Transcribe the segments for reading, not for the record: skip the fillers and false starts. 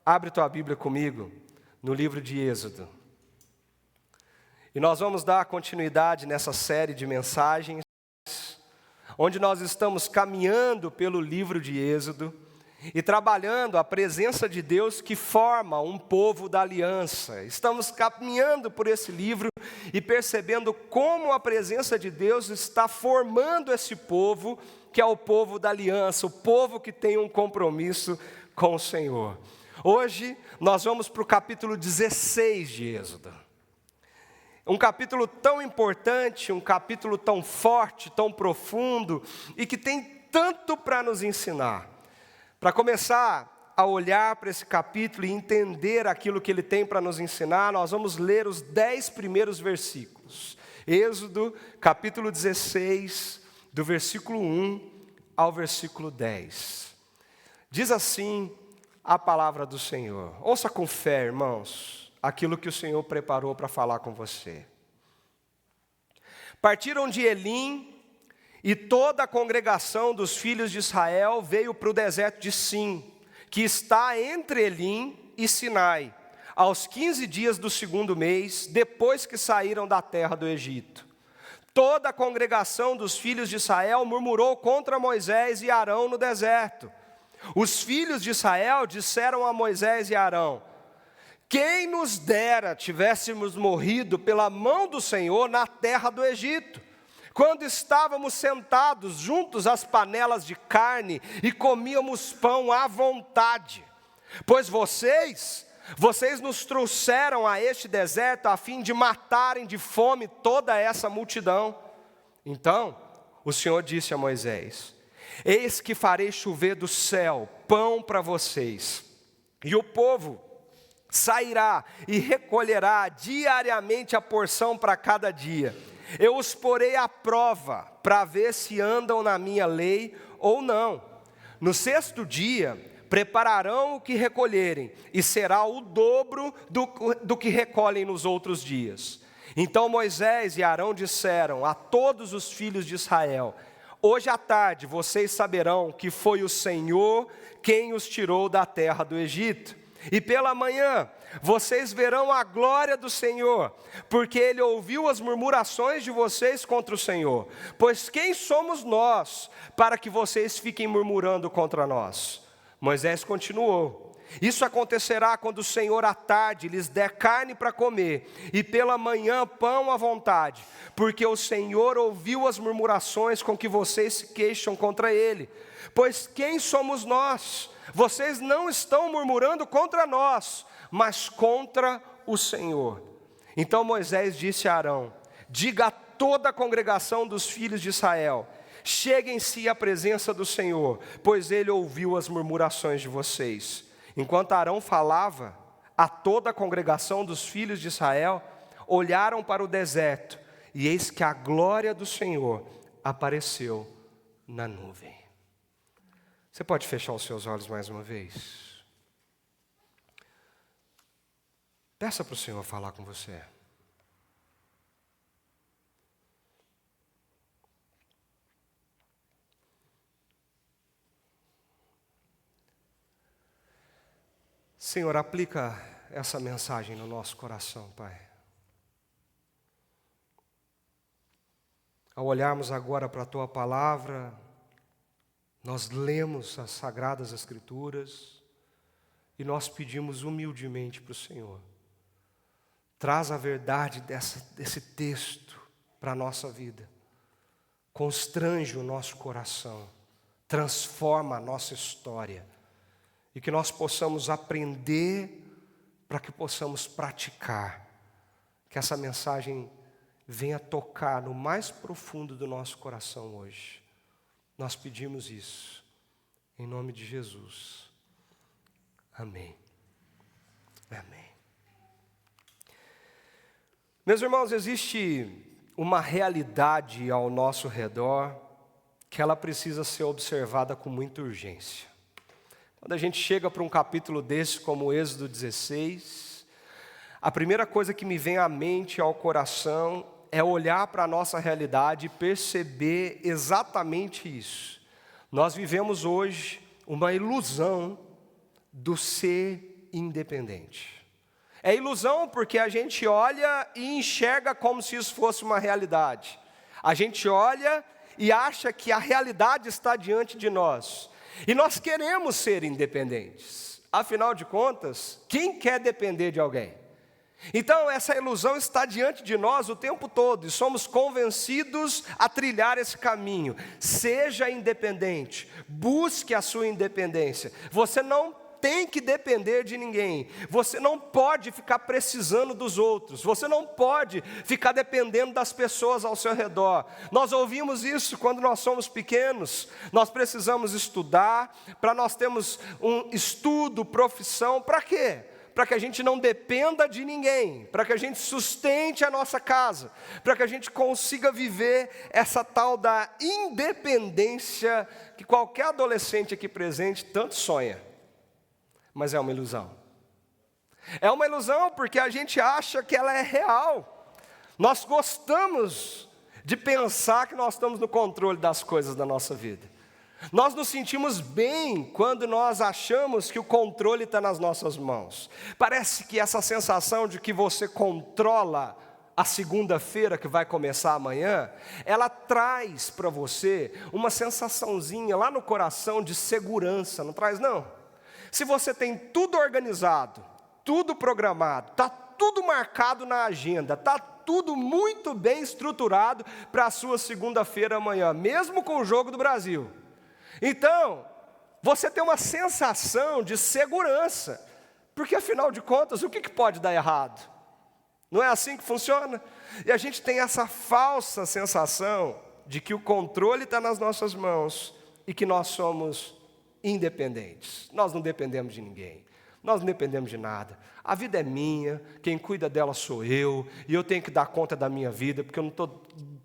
Abre tua Bíblia comigo no livro de Êxodo. E nós vamos dar continuidade nessa série de mensagens, onde nós estamos caminhando pelo livro de Êxodo e trabalhando a presença de Deus que forma um povo da aliança. Estamos caminhando por esse livro e percebendo como a presença de Deus está formando esse povo, que é o povo da aliança, o povo que tem um compromisso com o Senhor. Hoje nós vamos para o capítulo 16 de Êxodo. Um capítulo tão importante, um capítulo tão forte, tão profundo e que tem tanto para nos ensinar. Para começar a olhar para esse capítulo e entender aquilo que ele tem para nos ensinar, nós vamos ler os 10 primeiros versículos. Êxodo, capítulo 16, do versículo 1 ao versículo 10. Diz assim a palavra do Senhor. Ouça com fé, irmãos, aquilo que o Senhor preparou para falar com você. Partiram de Elim, e toda a congregação dos filhos de Israel veio para o deserto de Sim, que está entre Elim e Sinai, aos 15 dias do segundo mês, depois que saíram da terra do Egito. Toda a congregação dos filhos de Israel murmurou contra Moisés e Arão no deserto. Os filhos de Israel disseram a Moisés e Arão: quem nos dera tivéssemos morrido pela mão do Senhor na terra do Egito, quando estávamos sentados juntos às panelas de carne e comíamos pão à vontade. Pois vocês nos trouxeram a este deserto a fim de matarem de fome toda essa multidão. Então o Senhor disse a Moisés: eis que farei chover do céu pão para vocês, e o povo sairá e recolherá diariamente a porção para cada dia. Eu os porei à prova para ver se andam na minha lei ou não. No sexto dia prepararão o que recolherem, e será o dobro do que recolhem nos outros dias. Então Moisés e Arão disseram a todos os filhos de Israel: hoje à tarde vocês saberão que foi o Senhor quem os tirou da terra do Egito. E pela manhã vocês verão a glória do Senhor, porque Ele ouviu as murmurações de vocês contra o Senhor. Pois quem somos nós para que vocês fiquem murmurando contra nós? Moisés continuou: isso acontecerá quando o Senhor à tarde lhes der carne para comer, e pela manhã pão à vontade, porque o Senhor ouviu as murmurações com que vocês se queixam contra Ele. Pois quem somos nós? Vocês não estão murmurando contra nós, mas contra o Senhor. Então Moisés disse a Arão: diga a toda a congregação dos filhos de Israel: cheguem-se à presença do Senhor, pois Ele ouviu as murmurações de vocês. Enquanto Arão falava, a toda a congregação dos filhos de Israel olharam para o deserto, e eis que a glória do Senhor apareceu na nuvem. Você pode fechar os seus olhos mais uma vez? Peça para o Senhor falar com você. Senhor, aplica essa mensagem no nosso coração, Pai. Ao olharmos agora para a Tua palavra, nós lemos as Sagradas Escrituras e nós pedimos humildemente para o Senhor: traz a verdade desse texto para a nossa vida, constrange o nosso coração, transforma a nossa história, e que nós possamos aprender para que possamos praticar, que essa mensagem venha tocar no mais profundo do nosso coração hoje. Nós pedimos isso, em nome de Jesus. Amém. Amém. Meus irmãos, existe uma realidade ao nosso redor que ela precisa ser observada com muita urgência. Quando a gente chega para um capítulo desse, como o Êxodo 16, a primeira coisa que me vem à mente, ao coração, é olhar para a nossa realidade e perceber exatamente isso. Nós vivemos hoje uma ilusão do ser independente. É ilusão porque a gente olha e enxerga como se isso fosse uma realidade. A gente olha e acha que a realidade está diante de nós. E nós queremos ser independentes. Afinal de contas, quem quer depender de alguém? Então essa ilusão está diante de nós o tempo todo e somos convencidos a trilhar esse caminho. Seja independente, busque a sua independência. Você não tem que depender de ninguém. Você não pode ficar precisando dos outros. Você não pode ficar dependendo das pessoas ao seu redor. Nós ouvimos isso quando nós somos pequenos. Nós precisamos estudar, para nós termos um estudo, profissão, para quê? Para que a gente não dependa de ninguém, para que a gente sustente a nossa casa, para que a gente consiga viver essa tal da independência que qualquer adolescente aqui presente tanto sonha. Mas é uma ilusão. É uma ilusão porque a gente acha que ela é real. Nós gostamos de pensar que nós estamos no controle das coisas da nossa vida. Nós nos sentimos bem quando nós achamos que o controle está nas nossas mãos. Parece que essa sensação de que você controla a segunda-feira que vai começar amanhã, ela traz para você uma sensaçãozinha lá no coração de segurança, não traz não? Se você tem tudo organizado, tudo programado, está tudo marcado na agenda, está tudo muito bem estruturado para a sua segunda-feira amanhã, mesmo com o jogo do Brasil. Então, você tem uma sensação de segurança, porque afinal de contas, o que pode dar errado? Não é assim que funciona? E a gente tem essa falsa sensação de que o controle está nas nossas mãos e que nós somos independentes. Nós não dependemos de ninguém. Nós não dependemos de nada. A vida é minha, quem cuida dela sou eu, e eu tenho que dar conta da minha vida, porque eu não estou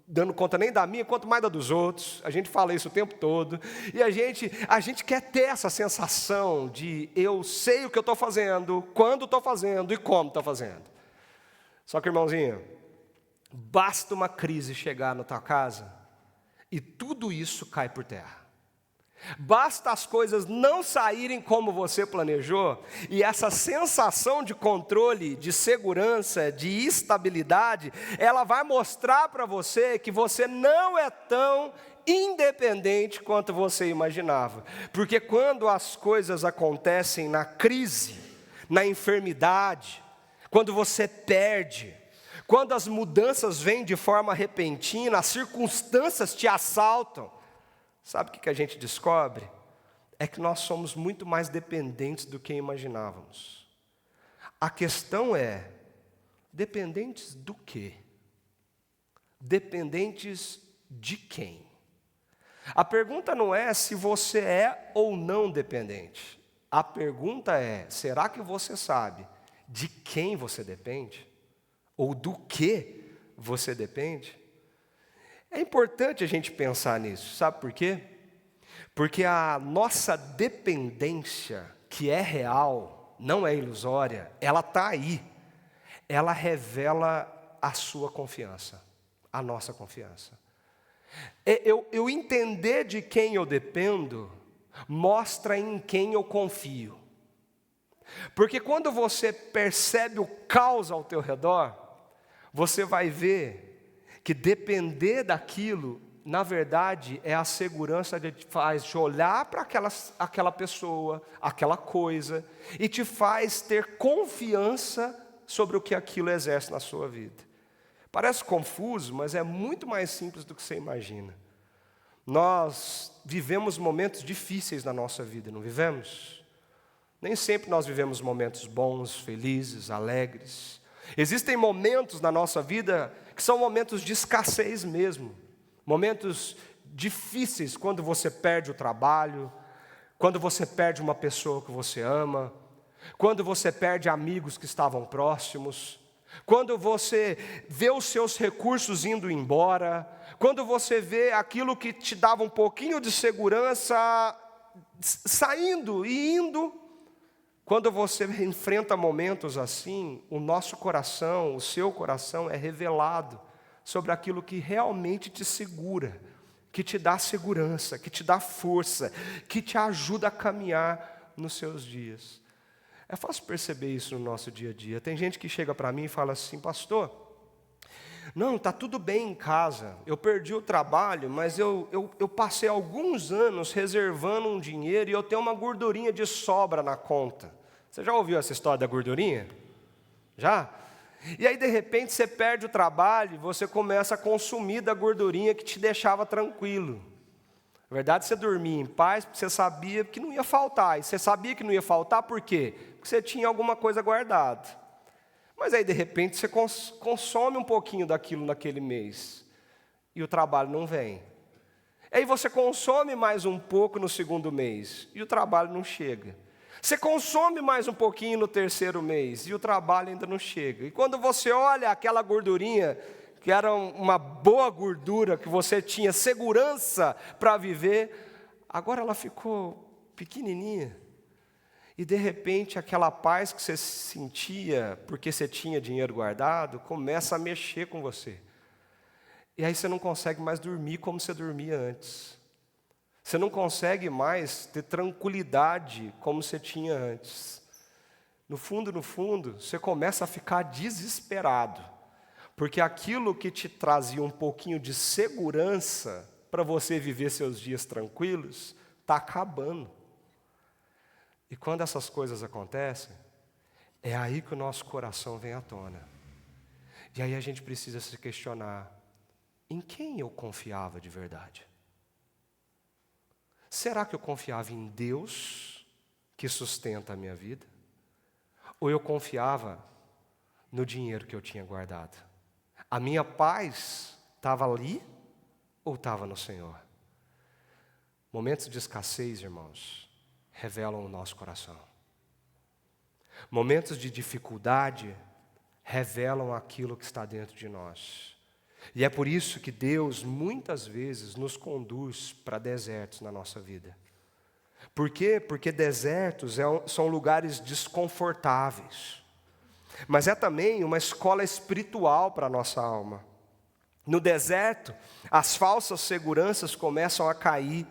dando conta nem da minha, quanto mais da dos outros. A gente fala isso o tempo todo. E a gente quer ter essa sensação de eu sei o que eu estou fazendo, quando estou fazendo e como estou fazendo. Só que, irmãozinho, basta uma crise chegar na tua casa e tudo isso cai por terra. Basta as coisas não saírem como você planejou, e essa sensação de controle, de segurança, de estabilidade, ela vai mostrar para você que você não é tão independente quanto você imaginava. Porque quando as coisas acontecem na crise, na enfermidade, quando você perde, quando as mudanças vêm de forma repentina, as circunstâncias te assaltam, sabe o que a gente descobre? É que nós somos muito mais dependentes do que imaginávamos. A questão é, dependentes do quê? Dependentes de quem? A pergunta não é se você é ou não dependente. A pergunta é, será que você sabe de quem você depende? Ou do que você depende? É importante a gente pensar nisso, sabe por quê? Porque a nossa dependência, que é real, não é ilusória, ela está aí. Ela revela a sua confiança, a nossa confiança. Eu entender de quem eu dependo, mostra em quem eu confio. Porque quando você percebe o caos ao teu redor, você vai ver que depender daquilo, na verdade, é a segurança que te faz olhar para aquela pessoa, aquela coisa, e te faz ter confiança sobre o que aquilo exerce na sua vida. Parece confuso, mas é muito mais simples do que você imagina. Nós vivemos momentos difíceis na nossa vida, não vivemos? Nem sempre nós vivemos momentos bons, felizes, alegres. Existem momentos na nossa vida que são momentos de escassez mesmo, momentos difíceis, quando você perde o trabalho, quando você perde uma pessoa que você ama, quando você perde amigos que estavam próximos, quando você vê os seus recursos indo embora, quando você vê aquilo que te dava um pouquinho de segurança saindo e indo. Quando você enfrenta momentos assim, o nosso coração, o seu coração é revelado sobre aquilo que realmente te segura, que te dá segurança, que te dá força, que te ajuda a caminhar nos seus dias. É fácil perceber isso no nosso dia a dia. Tem gente que chega para mim e fala assim: pastor, não, está tudo bem em casa, eu perdi o trabalho, mas eu passei alguns anos reservando um dinheiro e eu tenho uma gordurinha de sobra na conta. Você já ouviu essa história da gordurinha? Já? E aí de repente você perde o trabalho e você começa a consumir da gordurinha que te deixava tranquilo. Na verdade, você dormia em paz porque você sabia que não ia faltar. E você sabia que não ia faltar por quê? Porque você tinha alguma coisa guardada. Mas aí, de repente, você consome um pouquinho daquilo naquele mês. E o trabalho não vem. Aí você consome mais um pouco no segundo mês. E o trabalho não chega. Você consome mais um pouquinho no terceiro mês. E o trabalho ainda não chega. E quando você olha aquela gordurinha, que era uma boa gordura, que você tinha segurança para viver, agora ela ficou pequenininha. E de repente aquela paz que você sentia, porque você tinha dinheiro guardado, começa a mexer com você. E aí você não consegue mais dormir como você dormia antes. Você não consegue mais ter tranquilidade como você tinha antes. No fundo, você começa a ficar desesperado. Porque aquilo que te trazia um pouquinho de segurança para você viver seus dias tranquilos, está acabando. E quando essas coisas acontecem, é aí que o nosso coração vem à tona. E aí a gente precisa se questionar: em quem eu confiava de verdade? Será que eu confiava em Deus, que sustenta a minha vida? Ou eu confiava no dinheiro que eu tinha guardado? A minha paz estava ali ou estava no Senhor? Momentos de escassez, irmãos, revelam o nosso coração. Momentos de dificuldade revelam aquilo que está dentro de nós. E é por isso que Deus muitas vezes nos conduz para desertos na nossa vida. Por quê? Porque desertos são lugares desconfortáveis. Mas é também uma escola espiritual para a nossa alma. No deserto, as falsas seguranças começam a cair.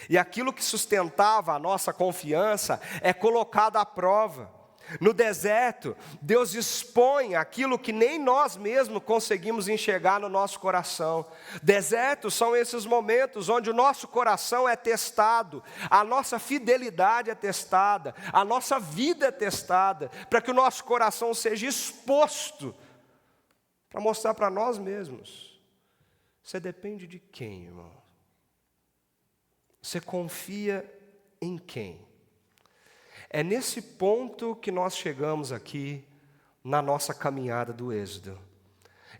E aquilo que sustentava a nossa confiança é colocado à prova. No deserto, Deus expõe aquilo que nem nós mesmos conseguimos enxergar no nosso coração. Desertos são esses momentos onde o nosso coração é testado, a nossa fidelidade é testada, a nossa vida é testada, para que o nosso coração seja exposto, para mostrar para nós mesmos: você depende de quem, irmão? Você confia em quem? É nesse ponto que nós chegamos aqui na nossa caminhada do Êxodo.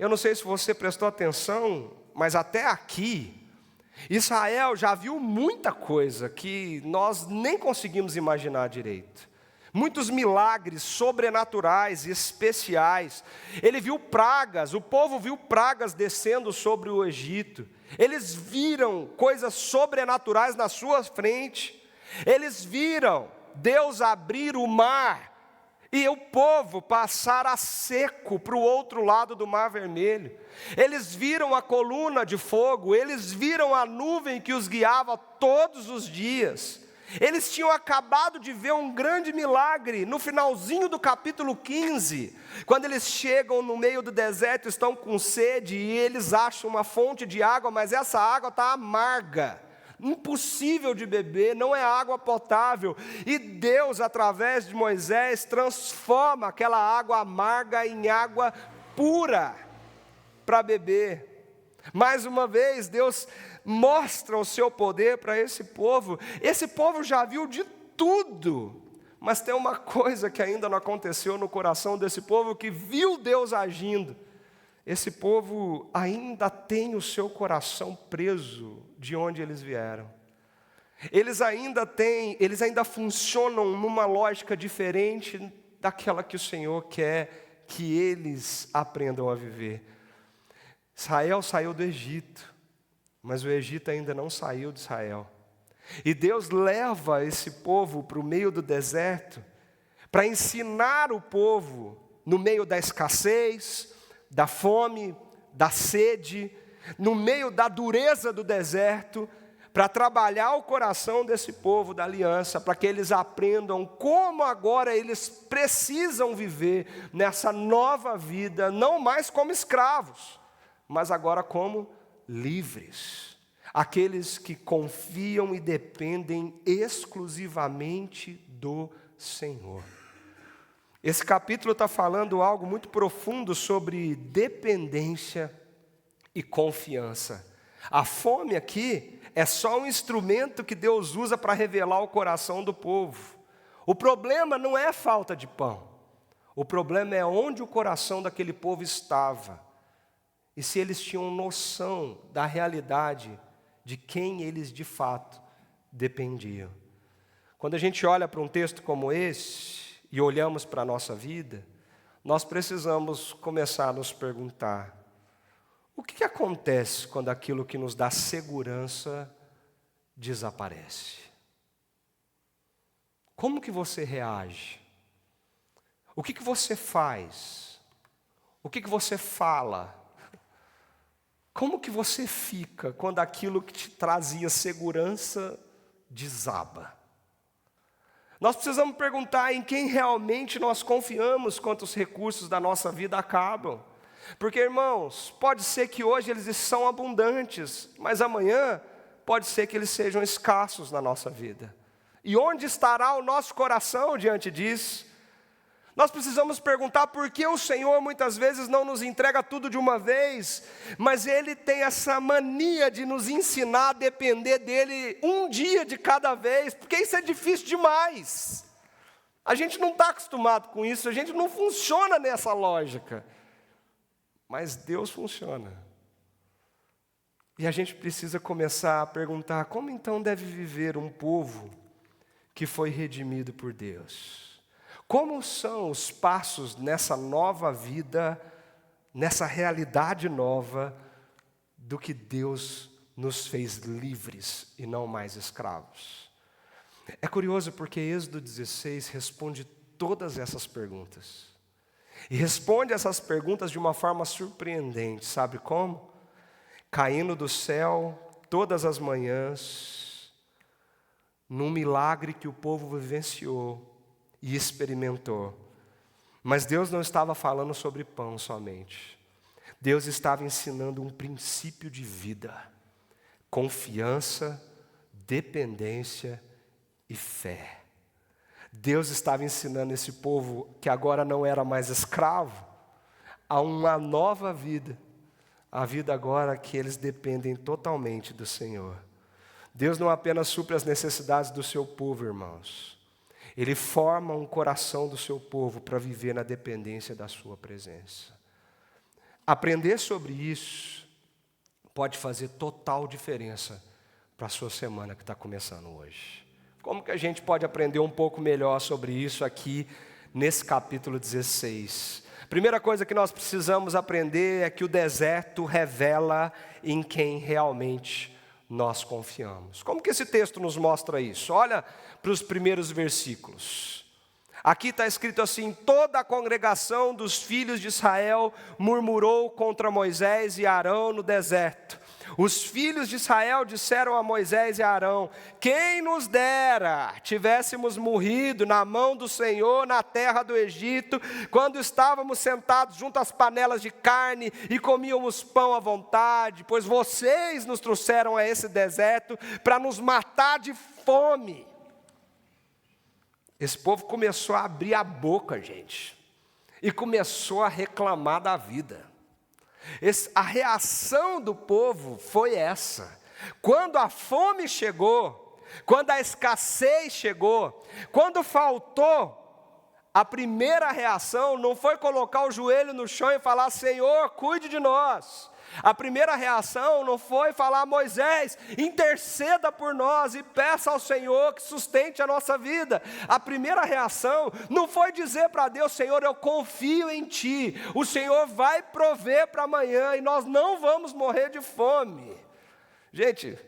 Eu não sei se você prestou atenção, mas até aqui, Israel já viu muita coisa que nós nem conseguimos imaginar direito. Muitos milagres sobrenaturais e especiais. Ele viu pragas, o povo viu pragas descendo sobre o Egito. Eles viram coisas sobrenaturais na sua frente. Eles viram Deus abrir o mar e o povo passar a seco para o outro lado do Mar Vermelho. Eles viram a coluna de fogo, eles viram a nuvem que os guiava todos os dias. Eles tinham acabado de ver um grande milagre no finalzinho do capítulo 15, quando eles chegam no meio do deserto, estão com sede e eles acham uma fonte de água, mas essa água está amarga. Impossível de beber, não é água potável. E Deus, através de Moisés, transforma aquela água amarga em água pura para beber. Mais uma vez, Deus mostra o seu poder para esse povo. Esse povo já viu de tudo, mas tem uma coisa que ainda não aconteceu no coração desse povo, que viu Deus agindo. Esse povo ainda tem o seu coração preso de onde eles vieram. Eles ainda funcionam numa lógica diferente daquela que o Senhor quer que eles aprendam a viver. Israel saiu do Egito, mas o Egito ainda não saiu de Israel. E Deus leva esse povo para o meio do deserto, para ensinar o povo, no meio da escassez, da fome, da sede, no meio da dureza do deserto, para trabalhar o coração desse povo da aliança, para que eles aprendam como agora eles precisam viver nessa nova vida, não mais como escravos, mas agora como livres. Aqueles que confiam e dependem exclusivamente do Senhor. Esse capítulo está falando algo muito profundo sobre dependência e confiança. A fome aqui é só um instrumento que Deus usa para revelar o coração do povo. O problema não é falta de pão. O problema é onde o coração daquele povo estava. E se eles tinham noção da realidade de quem eles de fato dependiam. Quando a gente olha para um texto como esse e olhamos para a nossa vida, nós precisamos começar a nos perguntar: o que acontece quando aquilo que nos dá segurança desaparece? Como que você reage? O que você faz? O que você fala? Como que você fica quando aquilo que te trazia segurança desaba? Nós precisamos perguntar em quem realmente nós confiamos quando os recursos da nossa vida acabam. Porque, irmãos, pode ser que hoje eles são abundantes, mas amanhã pode ser que eles sejam escassos na nossa vida. E onde estará o nosso coração diante disso? Nós precisamos perguntar por que o Senhor muitas vezes não nos entrega tudo de uma vez, mas Ele tem essa mania de nos ensinar a depender dEle um dia de cada vez, porque isso é difícil demais. A gente não está acostumado com isso, a gente não funciona nessa lógica. Mas Deus funciona. E a gente precisa começar a perguntar: como então deve viver um povo que foi redimido por Deus? Como são os passos nessa nova vida, nessa realidade nova do que Deus nos fez livres e não mais escravos? É curioso porque Êxodo 16 responde todas essas perguntas. E responde essas perguntas de uma forma surpreendente, sabe como? Caindo do céu todas as manhãs, num milagre que o povo vivenciou e experimentou. Mas Deus não estava falando sobre pão somente. Deus estava ensinando um princípio de vida: confiança, dependência e fé. Deus estava ensinando esse povo que agora não era mais escravo, a uma nova vida. A vida agora que eles dependem totalmente do Senhor. Deus não apenas supre as necessidades do seu povo, irmãos. Ele forma um coração do seu povo para viver na dependência da sua presença. Aprender sobre isso pode fazer total diferença para a sua semana que está começando hoje. Como que a gente pode aprender um pouco melhor sobre isso aqui nesse capítulo 16? Primeira coisa que nós precisamos aprender é que o deserto revela em quem realmente nós confiamos. Como que esse texto nos mostra isso? Olha para os primeiros versículos. Aqui está escrito assim: toda a congregação dos filhos de Israel murmurou contra Moisés e Arão no deserto. Os filhos de Israel disseram a Moisés e a Arão: quem nos dera tivéssemos morrido na mão do Senhor na terra do Egito, quando estávamos sentados junto às panelas de carne e comíamos pão à vontade, pois vocês nos trouxeram a esse deserto para nos matar de fome. Esse povo começou a abrir a boca, gente, e começou a reclamar da vida. A reação do povo foi essa. Quando a fome chegou, quando a escassez chegou, quando faltou, a primeira reação não foi colocar o joelho no chão e falar: Senhor, cuide de nós. A primeira reação não foi falar: Moisés, interceda por nós e peça ao Senhor que sustente a nossa vida. A primeira reação não foi dizer para Deus: Senhor, eu confio em Ti, o Senhor vai prover para amanhã e nós não vamos morrer de fome. Gente,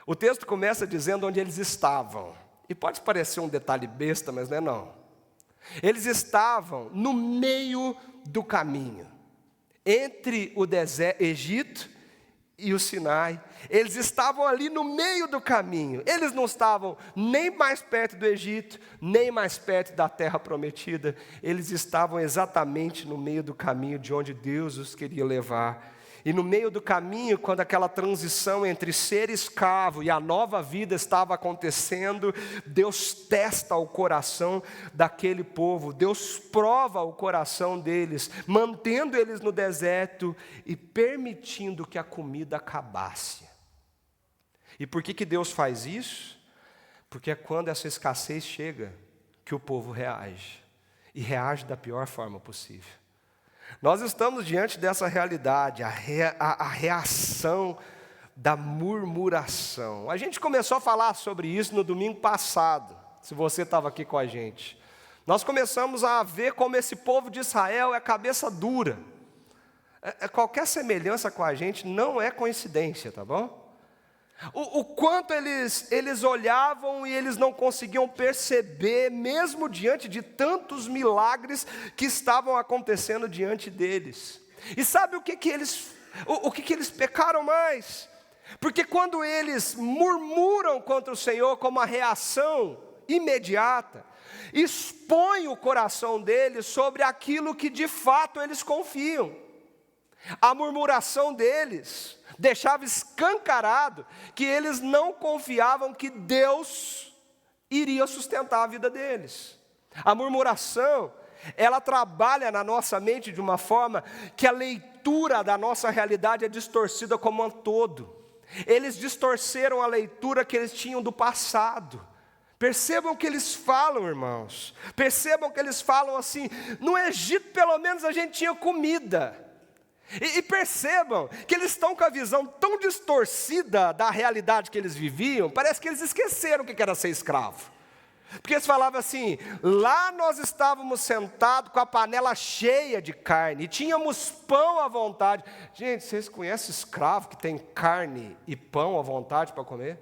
o texto começa dizendo onde eles estavam. E pode parecer um detalhe besta, mas não é não. Eles estavam no meio do caminho entre o Egito e o Sinai. Eles estavam ali no meio do caminho. Eles não estavam nem mais perto do Egito, nem mais perto da terra prometida. Eles estavam exatamente no meio do caminho de onde Deus os queria levar. E no meio do caminho, quando aquela transição entre ser escravo e a nova vida estava acontecendo, Deus testa o coração daquele povo, Deus prova o coração deles, mantendo eles no deserto e permitindo que a comida acabasse. E por que Deus faz isso? Porque é quando essa escassez chega que o povo reage, e reage da pior forma possível. Nós estamos diante dessa realidade, a reação da murmuração. A gente começou a falar sobre isso no domingo passado, se você estava aqui com a gente. Nós começamos a ver como esse povo de Israel é cabeça dura. Qualquer semelhança com a gente não é coincidência, tá bom? O quanto eles olhavam e eles não conseguiam perceber, mesmo diante de tantos milagres que estavam acontecendo diante deles. E sabe o que eles pecaram mais? Porque quando eles murmuram contra o Senhor como uma reação imediata, expõe o coração deles sobre aquilo que de fato eles confiam. A murmuração deles deixava escancarado que eles não confiavam que Deus iria sustentar a vida deles. A murmuração, ela trabalha na nossa mente de uma forma que a leitura da nossa realidade é distorcida como um todo. Eles distorceram a leitura que eles tinham do passado. Percebam o que eles falam, irmãos. Percebam que eles falam assim: no Egito pelo menos a gente tinha comida. E percebam que eles estão com a visão tão distorcida da realidade que eles viviam, parece que eles esqueceram o que era ser escravo. Porque eles falavam assim: lá nós estávamos sentados com a panela cheia de carne, e tínhamos pão à vontade. Gente, vocês conhecem escravo que tem carne e pão à vontade para comer?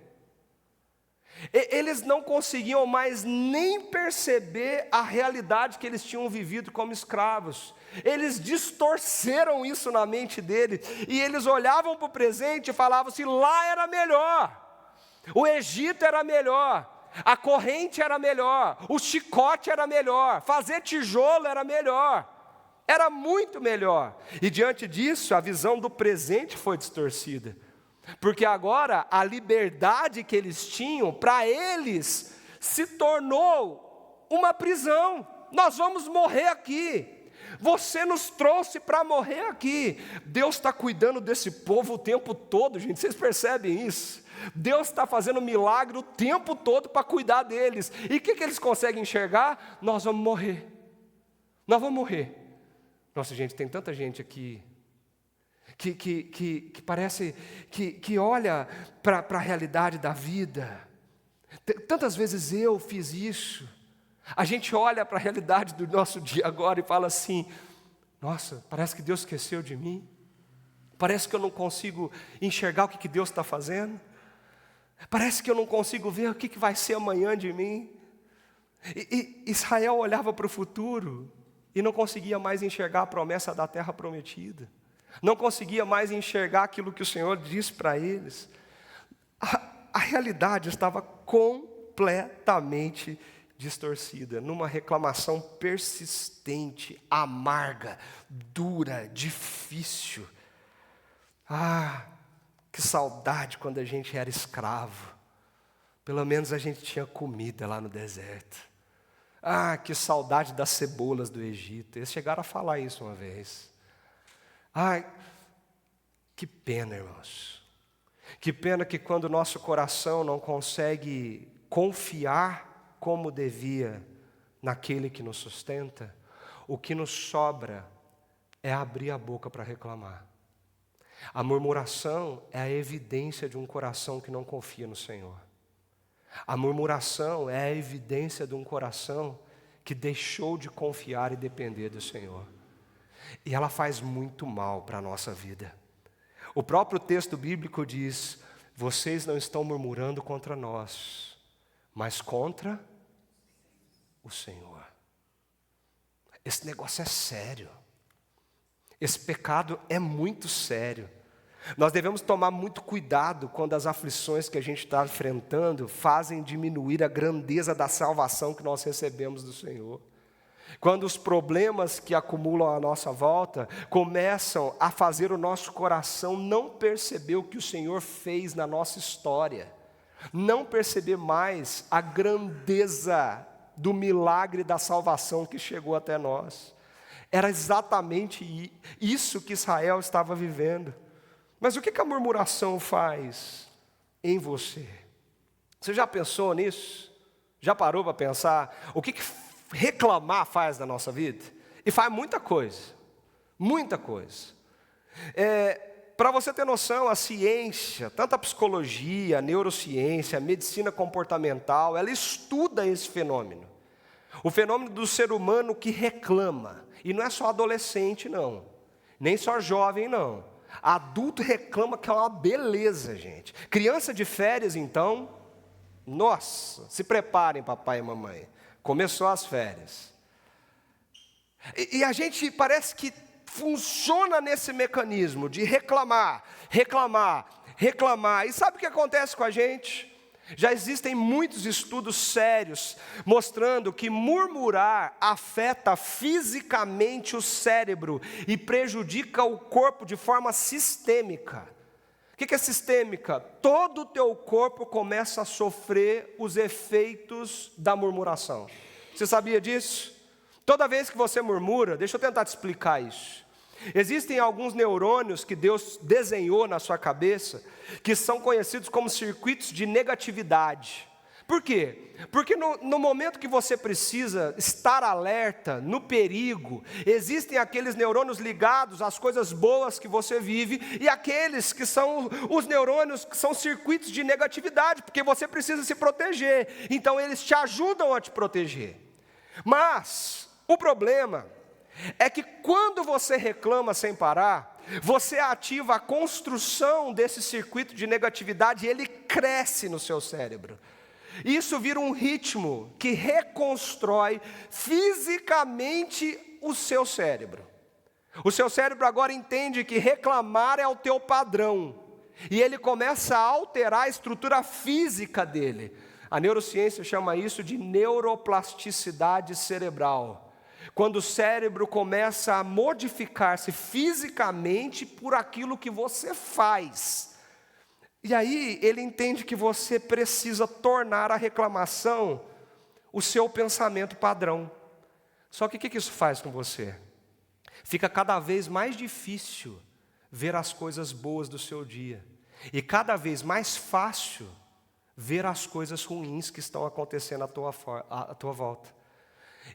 Eles não conseguiam mais nem perceber a realidade que eles tinham vivido como escravos. Eles distorceram isso na mente deles, e eles olhavam para o presente e falavam assim: lá era melhor, o Egito era melhor, a corrente era melhor, o chicote era melhor, fazer tijolo era melhor, era muito melhor. E diante disso, a visão do presente foi distorcida. Porque agora a liberdade que eles tinham, para eles, se tornou uma prisão. Nós vamos morrer aqui. Você nos trouxe para morrer aqui. Deus está cuidando desse povo o tempo todo, gente. Vocês percebem isso? Deus está fazendo milagre o tempo todo para cuidar deles. E o que eles conseguem enxergar? Nós vamos morrer. Nós vamos morrer. Nossa, gente, tem tanta gente aqui que parece que olha para a realidade da vida. Tantas vezes eu fiz isso. A gente olha para a realidade do nosso dia agora e fala assim: nossa, parece que Deus esqueceu de mim. Parece que eu não consigo enxergar o que Deus está fazendo. Parece que eu não consigo ver o que vai ser amanhã de mim. E Israel olhava para o futuro e não conseguia mais enxergar a promessa da terra prometida. Não conseguia mais enxergar aquilo que o Senhor disse para eles. A realidade estava completamente distorcida, numa reclamação persistente, amarga, dura, difícil. Que saudade quando a gente era escravo. Pelo menos a gente tinha comida lá no deserto. Que saudade das cebolas do Egito. Eles chegaram a falar isso uma vez. Que pena, irmãos. Que pena que quando o nosso coração não consegue confiar como devia naquele que nos sustenta, o que nos sobra é abrir a boca para reclamar. A murmuração é a evidência de um coração que não confia no Senhor. A murmuração é a evidência de um coração que deixou de confiar e depender do Senhor. E ela faz muito mal para a nossa vida. O próprio texto bíblico diz: vocês não estão murmurando contra nós, mas contra o Senhor. Esse negócio é sério. Esse pecado é muito sério. Nós devemos tomar muito cuidado quando as aflições que a gente está enfrentando fazem diminuir a grandeza da salvação que nós recebemos do Senhor. Quando os problemas que acumulam à nossa volta começam a fazer o nosso coração não perceber o que o Senhor fez na nossa história, não perceber mais a grandeza do milagre da salvação que chegou até nós. Era exatamente isso que Israel estava vivendo. Mas o que a murmuração faz em você? Você já pensou nisso? Já parou para pensar? O que reclamar faz na nossa vida? E faz muita coisa. Muita coisa. Para você ter noção, a ciência, tanto a psicologia, a neurociência, a medicina comportamental, ela estuda esse fenômeno. O fenômeno do ser humano que reclama. E não é só adolescente, não. Nem só jovem, não. Adulto reclama, que é uma beleza, gente. Criança de férias, então, nossa, se preparem, papai e mamãe. Começou as férias. E a gente parece que funciona nesse mecanismo de reclamar, reclamar, reclamar. E sabe o que acontece com a gente? Já existem muitos estudos sérios mostrando que murmurar afeta fisicamente o cérebro e prejudica o corpo de forma sistêmica. O que é sistêmica? Todo o teu corpo começa a sofrer os efeitos da murmuração. Você sabia disso? Toda vez que você murmura, deixa eu tentar te explicar isso. Existem alguns neurônios que Deus desenhou na sua cabeça, que são conhecidos como circuitos de negatividade. Por quê? Porque no momento que você precisa estar alerta, no perigo, existem aqueles neurônios ligados às coisas boas que você vive, e aqueles que são os neurônios que são circuitos de negatividade, porque você precisa se proteger, então eles te ajudam a te proteger. Mas o problema é que quando você reclama sem parar, você ativa a construção desse circuito de negatividade e ele cresce no seu cérebro. Isso vira um ritmo que reconstrói fisicamente o seu cérebro. O seu cérebro agora entende que reclamar é o teu padrão. E ele começa a alterar a estrutura física dele. A neurociência chama isso de neuroplasticidade cerebral. Quando o cérebro começa a modificar-se fisicamente por aquilo que você faz. E aí ele entende que você precisa tornar a reclamação o seu pensamento padrão. Só que o que isso faz com você? Fica cada vez mais difícil ver as coisas boas do seu dia. E cada vez mais fácil ver as coisas ruins que estão acontecendo à tua volta.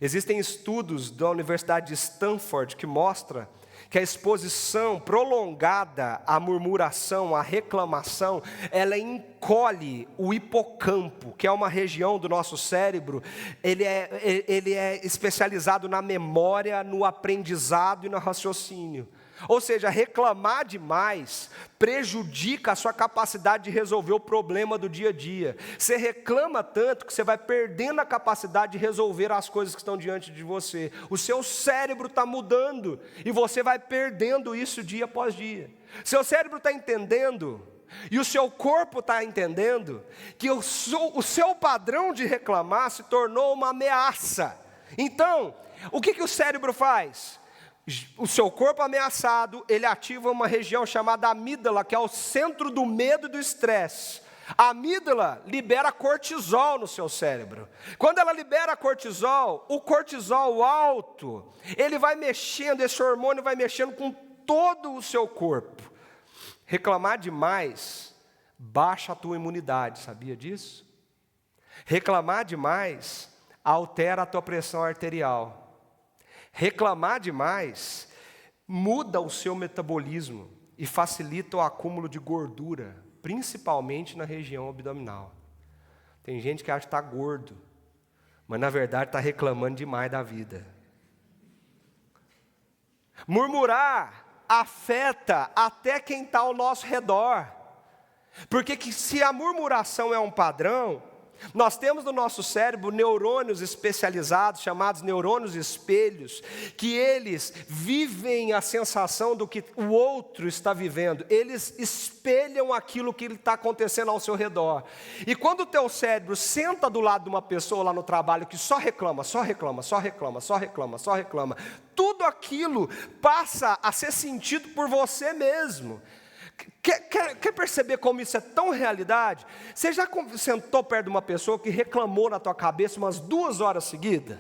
Existem estudos da Universidade de Stanford que mostram que a exposição prolongada à murmuração, à reclamação, ela encolhe o hipocampo, que é uma região do nosso cérebro. Ele é especializado na memória, no aprendizado e no raciocínio. Ou seja, reclamar demais prejudica a sua capacidade de resolver o problema do dia a dia. Você reclama tanto que você vai perdendo a capacidade de resolver as coisas que estão diante de você. O seu cérebro está mudando e você vai perdendo isso dia após dia. Seu cérebro está entendendo e o seu corpo está entendendo que o seu padrão de reclamar se tornou uma ameaça. Então, o que o cérebro faz? O seu corpo ameaçado, ele ativa uma região chamada amígdala, que é o centro do medo e do estresse. A amígdala libera cortisol no seu cérebro. Quando ela libera cortisol, o cortisol alto, ele vai mexendo, esse hormônio vai mexendo com todo o seu corpo. Reclamar demais baixa a tua imunidade, sabia disso? Reclamar demais altera a tua pressão arterial. Reclamar demais muda o seu metabolismo e facilita o acúmulo de gordura, principalmente na região abdominal. Tem gente que acha que está gordo, mas na verdade está reclamando demais da vida. Murmurar afeta até quem está ao nosso redor, porque se a murmuração é um padrão, Nós temos no nosso cérebro neurônios especializados, chamados neurônios espelhos, que eles vivem a sensação do que o outro está vivendo. Eles espelham aquilo que está acontecendo ao seu redor. E quando o teu cérebro senta do lado de uma pessoa lá no trabalho que só reclama, só reclama, só reclama, só reclama, só reclama, tudo aquilo passa a ser sentido por você mesmo. Quer perceber como isso é tão realidade? Você já sentou perto de uma pessoa que reclamou na tua cabeça umas 2 horas seguidas?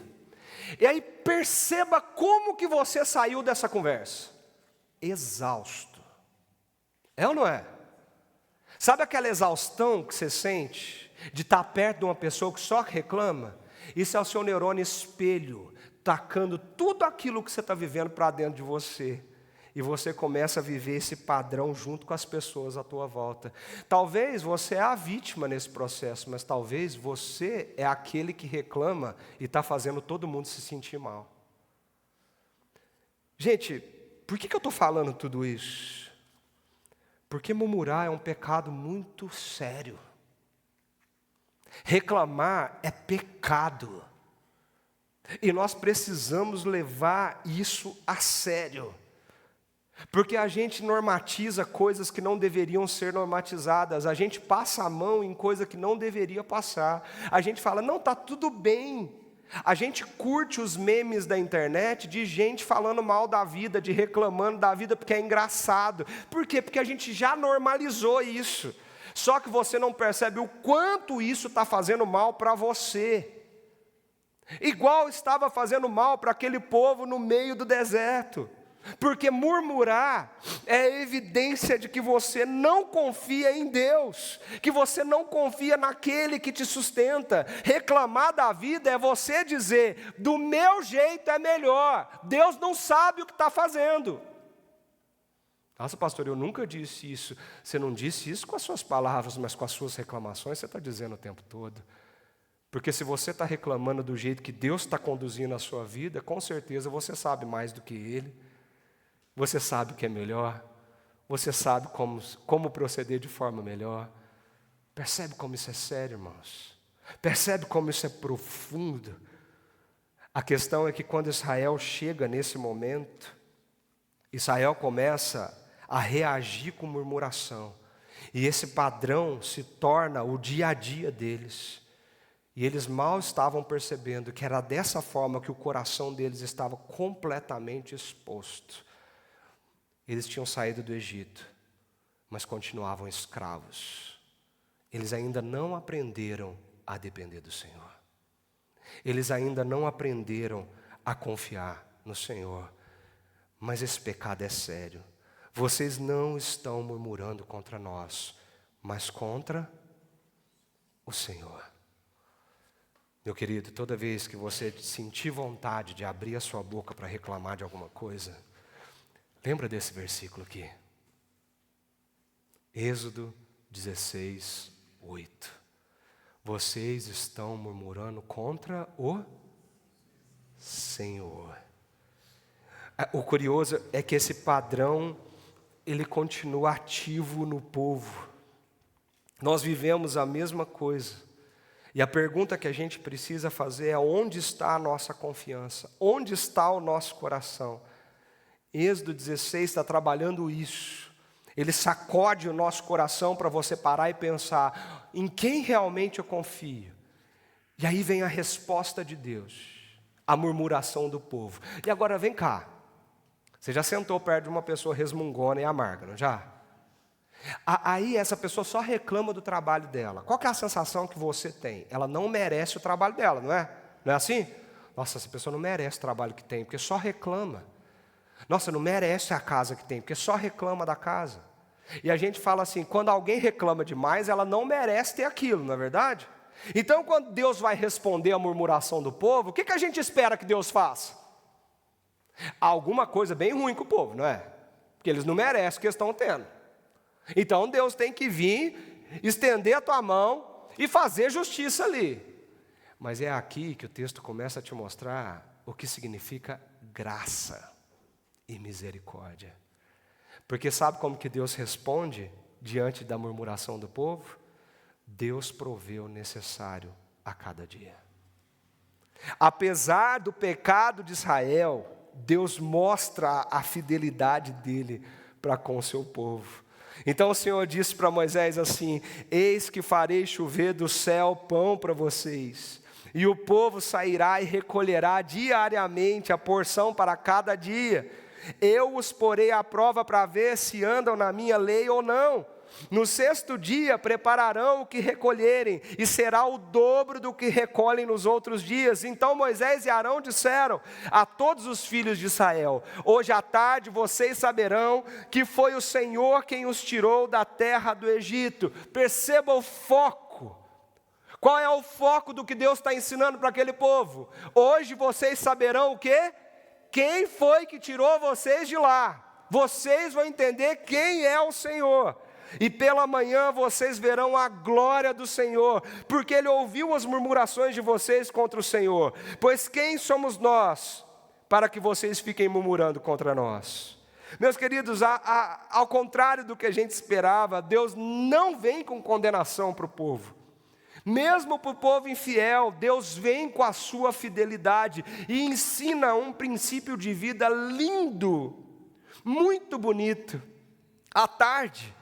E aí perceba como que você saiu dessa conversa. Exausto. É ou não é? Sabe aquela exaustão que você sente de estar perto de uma pessoa que só reclama? Isso é o seu neurônio espelho, tacando tudo aquilo que você está vivendo para dentro de você. E você começa a viver esse padrão junto com as pessoas à tua volta. Talvez você é a vítima nesse processo, mas talvez você é aquele que reclama e está fazendo todo mundo se sentir mal. Gente, por que eu estou falando tudo isso? Porque murmurar é um pecado muito sério. Reclamar é pecado. E nós precisamos levar isso a sério. Porque a gente normatiza coisas que não deveriam ser normatizadas. A gente passa a mão em coisa que não deveria passar. A gente fala, não, está tudo bem. A gente curte os memes da internet de gente falando mal da vida, de reclamando da vida porque é engraçado. Por quê? Porque a gente já normalizou isso. Só que você não percebe o quanto isso está fazendo mal para você. Igual estava fazendo mal para aquele povo no meio do deserto. Porque murmurar é evidência de que você não confia em Deus, que você não confia naquele que te sustenta. Reclamar da vida é você dizer, do meu jeito é melhor, Deus não sabe o que está fazendo. Nossa, pastor, eu nunca disse isso. Você não disse isso com as suas palavras, mas com as suas reclamações você está dizendo o tempo todo. Porque se você está reclamando do jeito que Deus está conduzindo a sua vida, com certeza você sabe mais do que Ele. Você sabe o que é melhor, você sabe como proceder de forma melhor. Percebe como isso é sério, irmãos? Percebe como isso é profundo? A questão é que quando Israel chega nesse momento, Israel começa a reagir com murmuração. E esse padrão se torna o dia a dia deles. E eles mal estavam percebendo que era dessa forma que o coração deles estava completamente exposto. Eles tinham saído do Egito, mas continuavam escravos. Eles ainda não aprenderam a depender do Senhor. Eles ainda não aprenderam a confiar no Senhor. Mas esse pecado é sério. Vocês não estão murmurando contra nós, mas contra o Senhor. Meu querido, toda vez que você sentir vontade de abrir a sua boca para reclamar de alguma coisa, lembra desse versículo aqui. Êxodo 16, 8. Vocês estão murmurando contra o Senhor. O curioso é que esse padrão, ele continua ativo no povo. Nós vivemos a mesma coisa. E a pergunta que a gente precisa fazer é: onde está a nossa confiança? Onde está o nosso coração? Êxodo 16 está trabalhando isso. Ele sacode o nosso coração para você parar e pensar: em quem realmente eu confio? E aí vem a resposta de Deus, a murmuração do povo. E agora vem cá, você já sentou perto de uma pessoa resmungona e amarga, não já? Aí essa pessoa só reclama do trabalho dela. Qual que é a sensação que você tem? Ela não merece o trabalho dela, não é? Não é assim? Nossa, essa pessoa não merece o trabalho que tem, porque só reclama. Nossa, não merece a casa que tem, porque só reclama da casa. E a gente fala assim, quando alguém reclama demais, ela não merece ter aquilo, não é verdade? Então, quando Deus vai responder a murmuração do povo, o que a gente espera que Deus faça? Alguma coisa bem ruim com o povo, não é? Porque eles não merecem o que estão tendo. Então, Deus tem que vir, estender a tua mão e fazer justiça ali. Mas é aqui que o texto começa a te mostrar o que significa graça e misericórdia. Porque sabe como que Deus responde diante da murmuração do povo? Deus provê o necessário a cada dia. Apesar do pecado de Israel, Deus mostra a fidelidade dele para com o seu povo. Então o Senhor disse para Moisés assim: eis que farei chover do céu pão para vocês, e o povo sairá e recolherá diariamente a porção para cada dia. Eu os porei à prova para ver se andam na minha lei ou não. No 6º dia prepararão o que recolherem, e será o dobro do que recolhem nos outros dias. Então Moisés e Arão disseram a todos os filhos de Israel: hoje à tarde vocês saberão que foi o Senhor quem os tirou da terra do Egito. Perceba o foco. Qual é o foco do que Deus está ensinando para aquele povo? Hoje vocês saberão o quê? Quem foi que tirou vocês de lá. Vocês vão entender quem é o Senhor. E pela manhã vocês verão a glória do Senhor, porque Ele ouviu as murmurações de vocês contra o Senhor. Pois quem somos nós, para que vocês fiquem murmurando contra nós? Meus queridos, ao contrário do que a gente esperava, Deus não vem com condenação para o povo. Mesmo para o povo infiel, Deus vem com a sua fidelidade e ensina um princípio de vida lindo, muito bonito. À tarde,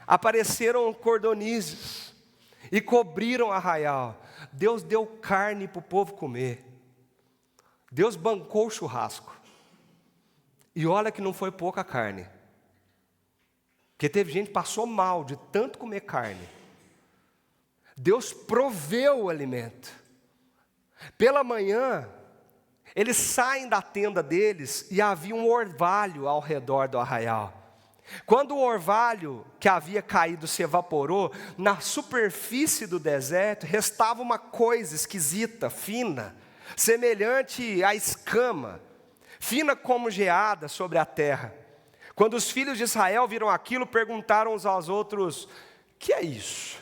apareceram cordonizes e cobriram o arraial. Deus deu carne para o povo comer. Deus bancou o churrasco. E olha que não foi pouca carne. Porque teve gente que passou mal de tanto comer carne. Deus proveu o alimento. Pela manhã, eles saem da tenda deles e havia um orvalho ao redor do arraial. Quando o orvalho que havia caído se evaporou, na superfície do deserto restava uma coisa esquisita, fina, semelhante à escama, fina como geada sobre a terra. Quando os filhos de Israel viram aquilo, perguntaram uns aos outros: que é isso?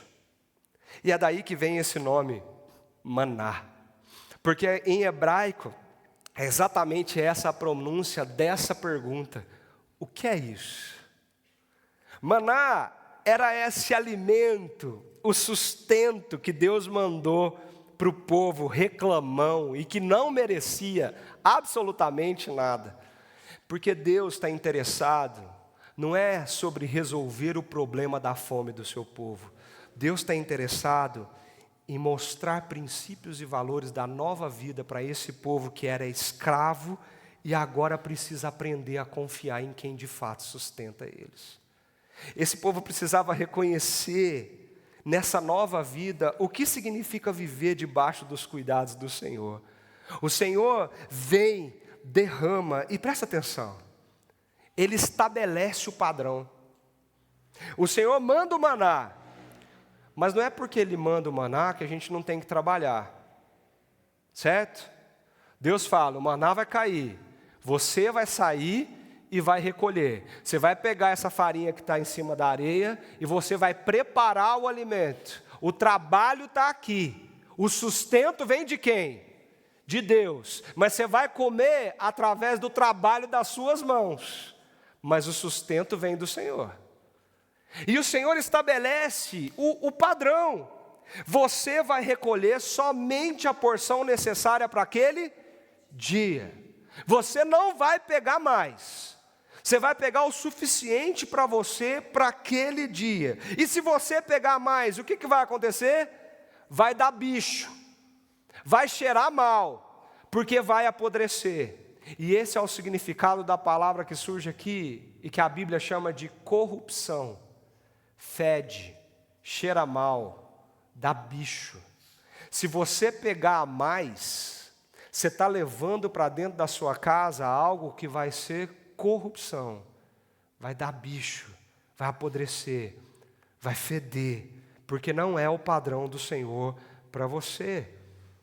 E é daí que vem esse nome, maná. Porque em hebraico, é exatamente essa a pronúncia dessa pergunta: o que é isso? Maná era esse alimento, o sustento que Deus mandou para o povo reclamão e que não merecia absolutamente nada. Porque Deus está interessado, não é sobre resolver o problema da fome do seu povo. Deus está interessado em mostrar princípios e valores da nova vida para esse povo que era escravo e agora precisa aprender a confiar em quem de fato sustenta eles. Esse povo precisava reconhecer nessa nova vida o que significa viver debaixo dos cuidados do Senhor. O Senhor vem, derrama, e presta atenção, Ele estabelece o padrão. O Senhor manda o maná, mas não é porque Ele manda o maná que a gente não tem que trabalhar, certo? Deus fala: o maná vai cair, você vai sair e vai recolher. Você vai pegar essa farinha que está em cima da areia e você vai preparar o alimento. O trabalho está aqui. O sustento vem de quem? De Deus. Mas você vai comer através do trabalho das suas mãos. Mas o sustento vem do Senhor. E o Senhor estabelece o padrão. Você vai recolher somente a porção necessária para aquele dia. Você não vai pegar mais. Você vai pegar o suficiente para você para aquele dia. E se você pegar mais, o que vai acontecer? Vai dar bicho. Vai cheirar mal, porque vai apodrecer. E esse é o significado da palavra que surge aqui e que a Bíblia chama de corrupção. Fede, cheira mal, dá bicho. Se você pegar mais, você está levando para dentro da sua casa algo que vai ser corrupção, vai dar bicho, vai apodrecer, vai feder, porque não é o padrão do Senhor para você.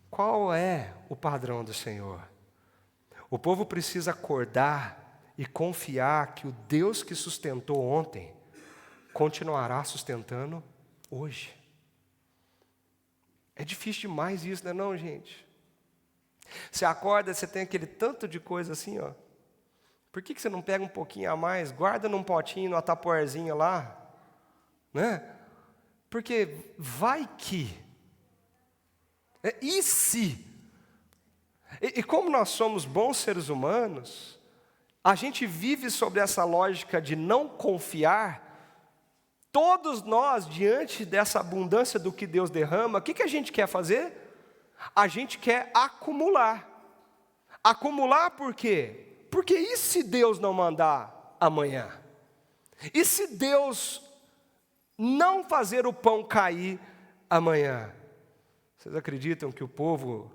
Qual é o padrão do Senhor? O povo precisa acordar e confiar que o Deus que sustentou ontem continuará sustentando hoje. É difícil demais isso, não é, gente? Você acorda, você tem aquele tanto de coisa assim, ó. Por que você não pega um pouquinho a mais, guarda num potinho, numa tapoerzinha lá, né? Porque vai que, e se? E como nós somos bons seres humanos, a gente vive sobre essa lógica de não confiar. Todos nós, diante dessa abundância do que Deus derrama, o que a gente quer fazer? A gente quer acumular. Acumular por quê? Porque e se Deus não mandar amanhã? E se Deus não fazer o pão cair amanhã? Vocês acreditam que o povo,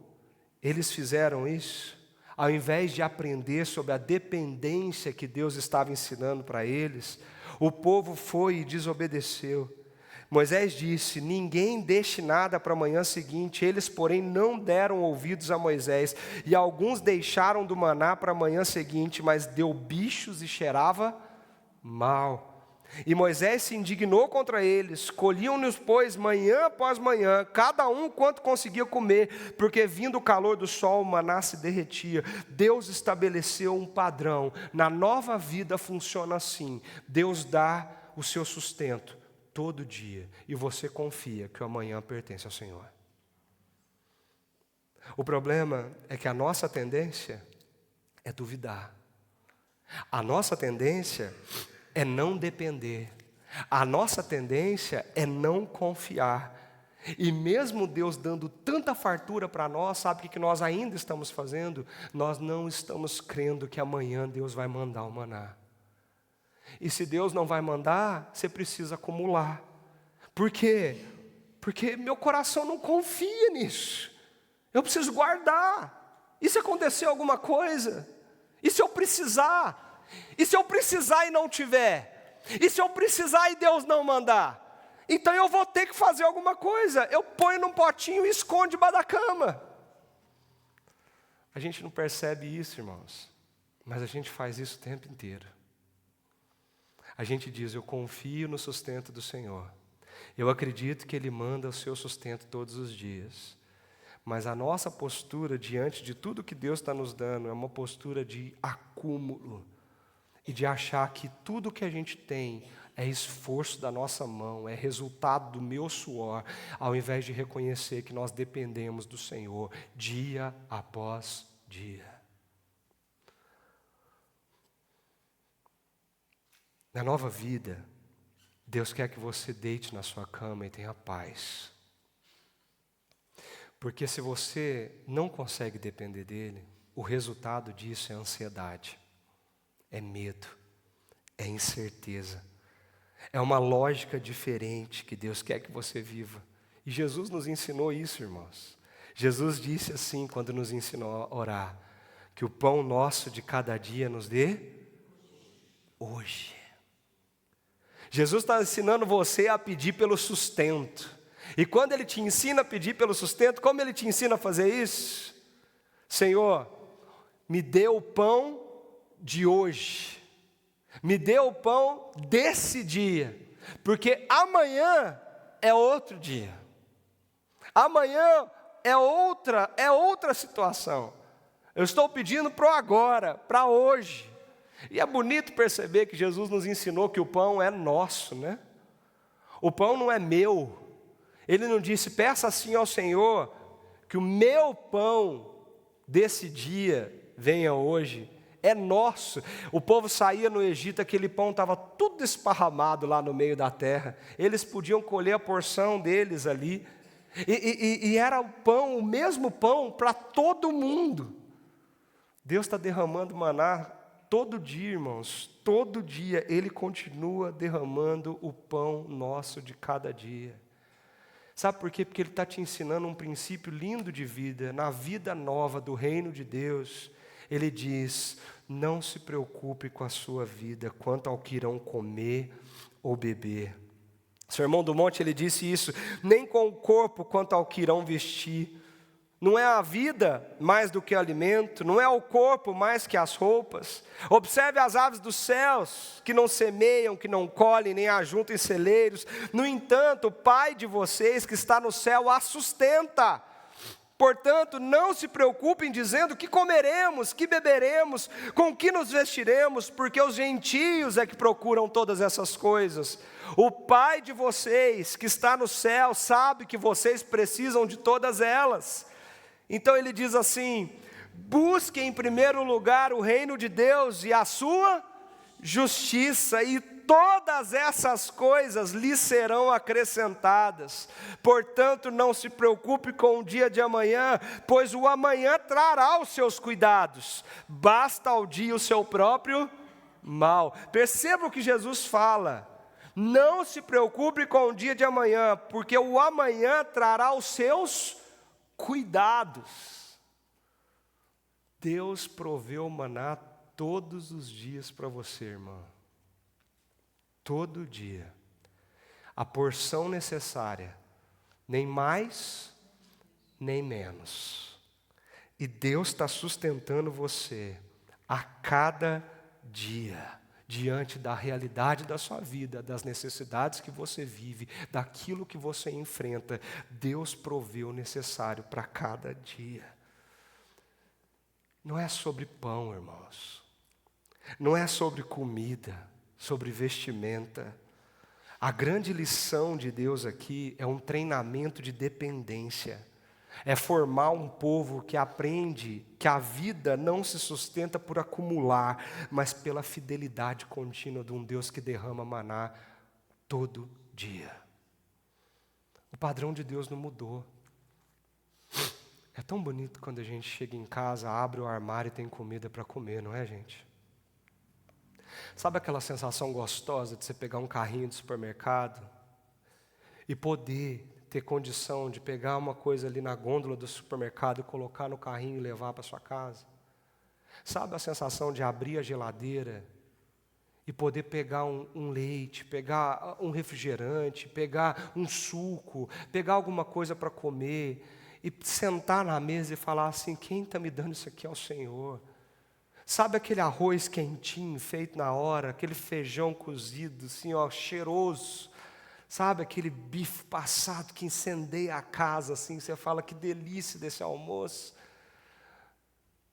eles fizeram isso? Ao invés de aprender sobre a dependência que Deus estava ensinando para eles, o povo foi e desobedeceu. Moisés disse: ninguém deixe nada para a manhã seguinte. Eles, porém, não deram ouvidos a Moisés. E alguns deixaram do maná para a manhã seguinte, mas deu bichos e cheirava mal. E Moisés se indignou contra eles. Colhiam-nos, pois, manhã após manhã, cada um quanto conseguia comer, porque vindo o calor do sol, o maná se derretia. Deus estabeleceu um padrão. Na nova vida funciona assim: Deus dá o seu sustento todo dia, e você confia que o amanhã pertence ao Senhor. O problema é que a nossa tendência é duvidar. A nossa tendência é não depender. A nossa tendência é não confiar. E mesmo Deus dando tanta fartura para nós, sabe o que nós ainda estamos fazendo? Nós não estamos crendo que amanhã Deus vai mandar o maná. E se Deus não vai mandar, você precisa acumular. Por quê? Porque meu coração não confia nisso. Eu preciso guardar. E se acontecer alguma coisa? E se eu precisar? E se eu precisar e não tiver? E se eu precisar e Deus não mandar? Então eu vou ter que fazer alguma coisa. Eu ponho num potinho e escondo debaixo da cama. A gente não percebe isso, irmãos, mas a gente faz isso o tempo inteiro. A gente diz: eu confio no sustento do Senhor. Eu acredito que Ele manda o seu sustento todos os dias. Mas a nossa postura diante de tudo que Deus está nos dando é uma postura de acúmulo. E de achar que tudo que a gente tem é esforço da nossa mão, é resultado do meu suor, ao invés de reconhecer que nós dependemos do Senhor dia após dia. Na nova vida, Deus quer que você deite na sua cama e tenha paz. Porque se você não consegue depender dEle, o resultado disso é ansiedade, é medo, é incerteza. É uma lógica diferente que Deus quer que você viva. E Jesus nos ensinou isso, irmãos. Jesus disse assim quando nos ensinou a orar: que o pão nosso de cada dia nos dê hoje. Jesus está ensinando você a pedir pelo sustento. E quando Ele te ensina a pedir pelo sustento, como Ele te ensina a fazer isso? Senhor, me dê o pão de hoje. Me dê o pão desse dia. Porque amanhã é outro dia. Amanhã é outra situação. Eu estou pedindo para o agora, para hoje. E é bonito perceber que Jesus nos ensinou que o pão é nosso, né? O pão não é meu. Ele não disse: peça assim ao Senhor, que o meu pão desse dia venha hoje. É nosso. O povo saía no Egito, aquele pão estava tudo esparramado lá no meio da terra. Eles podiam colher a porção deles ali. E era o pão, o mesmo pão para todo mundo. Deus está derramando maná todo dia, irmãos. Todo dia Ele continua derramando o pão nosso de cada dia. Sabe por quê? Porque Ele está te ensinando um princípio lindo de vida. Na vida nova do reino de Deus, Ele diz: não se preocupe com a sua vida quanto ao que irão comer ou beber. Sermão do Monte, ele disse isso: nem com o corpo quanto ao que irão vestir. Não é a vida mais do que o alimento, não é o corpo mais que as roupas. Observe as aves dos céus, que não semeiam, que não colhem, nem ajuntam em celeiros. No entanto, o Pai de vocês que está no céu as sustenta. Portanto, não se preocupem dizendo que comeremos, que beberemos, com que nos vestiremos, porque os gentios é que procuram todas essas coisas. O Pai de vocês, que está no céu, sabe que vocês precisam de todas elas. Então ele diz assim: busquem em primeiro lugar o reino de Deus e a sua justiça, e todas essas coisas lhes serão acrescentadas. Portanto, não se preocupe com o dia de amanhã, pois o amanhã trará os seus cuidados. Basta ao dia o seu próprio mal. Perceba o que Jesus fala: não se preocupe com o dia de amanhã, porque o amanhã trará os seus cuidados. Deus proveu maná todos os dias para você, irmão. Todo dia. A porção necessária, nem mais, nem menos. E Deus está sustentando você a cada dia, diante da realidade da sua vida, das necessidades que você vive, daquilo que você enfrenta. Deus proveu o necessário para cada dia. Não é sobre pão, irmãos. Não é sobre comida, sobre vestimenta. A grande lição de Deus aqui é um treinamento de dependência. É formar um povo que aprende que a vida não se sustenta por acumular, mas pela fidelidade contínua de um Deus que derrama maná todo dia. O padrão de Deus não mudou. É tão bonito quando a gente chega em casa, abre o armário e tem comida para comer, não é, gente? Sabe aquela sensação gostosa de você pegar um carrinho de supermercado e poder ter condição de pegar uma coisa ali na gôndola do supermercado e colocar no carrinho e levar para sua casa? Sabe a sensação de abrir a geladeira e poder pegar um leite, pegar um refrigerante, pegar um suco, pegar alguma coisa para comer e sentar na mesa e falar assim: quem está me dando isso aqui é o Senhor. Sabe aquele arroz quentinho, feito na hora, aquele feijão cozido, assim, ó, cheiroso. Sabe aquele bife passado que incendeia a casa, assim, você fala: que delícia desse almoço.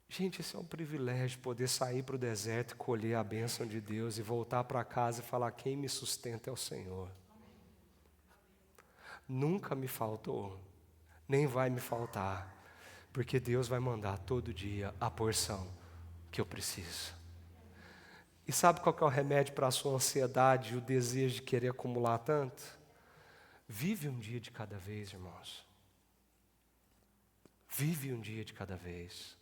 Gente, esse é um privilégio, poder sair para o deserto e colher a bênção de Deus e voltar para casa e falar: quem me sustenta é o Senhor. Nunca me faltou, nem vai me faltar, porque Deus vai mandar todo dia a porção que eu preciso. E sabe qual que é o remédio para a sua ansiedade e o desejo de querer acumular tanto? Vive um dia de cada vez, irmãos. Vive um dia de cada vez.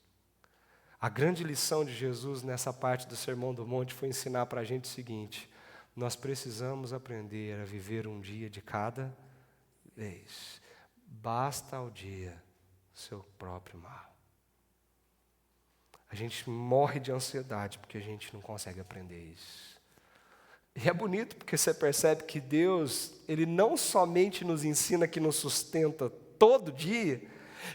A grande lição de Jesus nessa parte do Sermão do Monte foi ensinar para a gente o seguinte: nós precisamos aprender a viver um dia de cada vez. Basta ao dia seu próprio mal. A gente morre de ansiedade porque a gente não consegue aprender isso. E é bonito porque você percebe que Deus, Ele não somente nos ensina, que nos sustenta todo dia,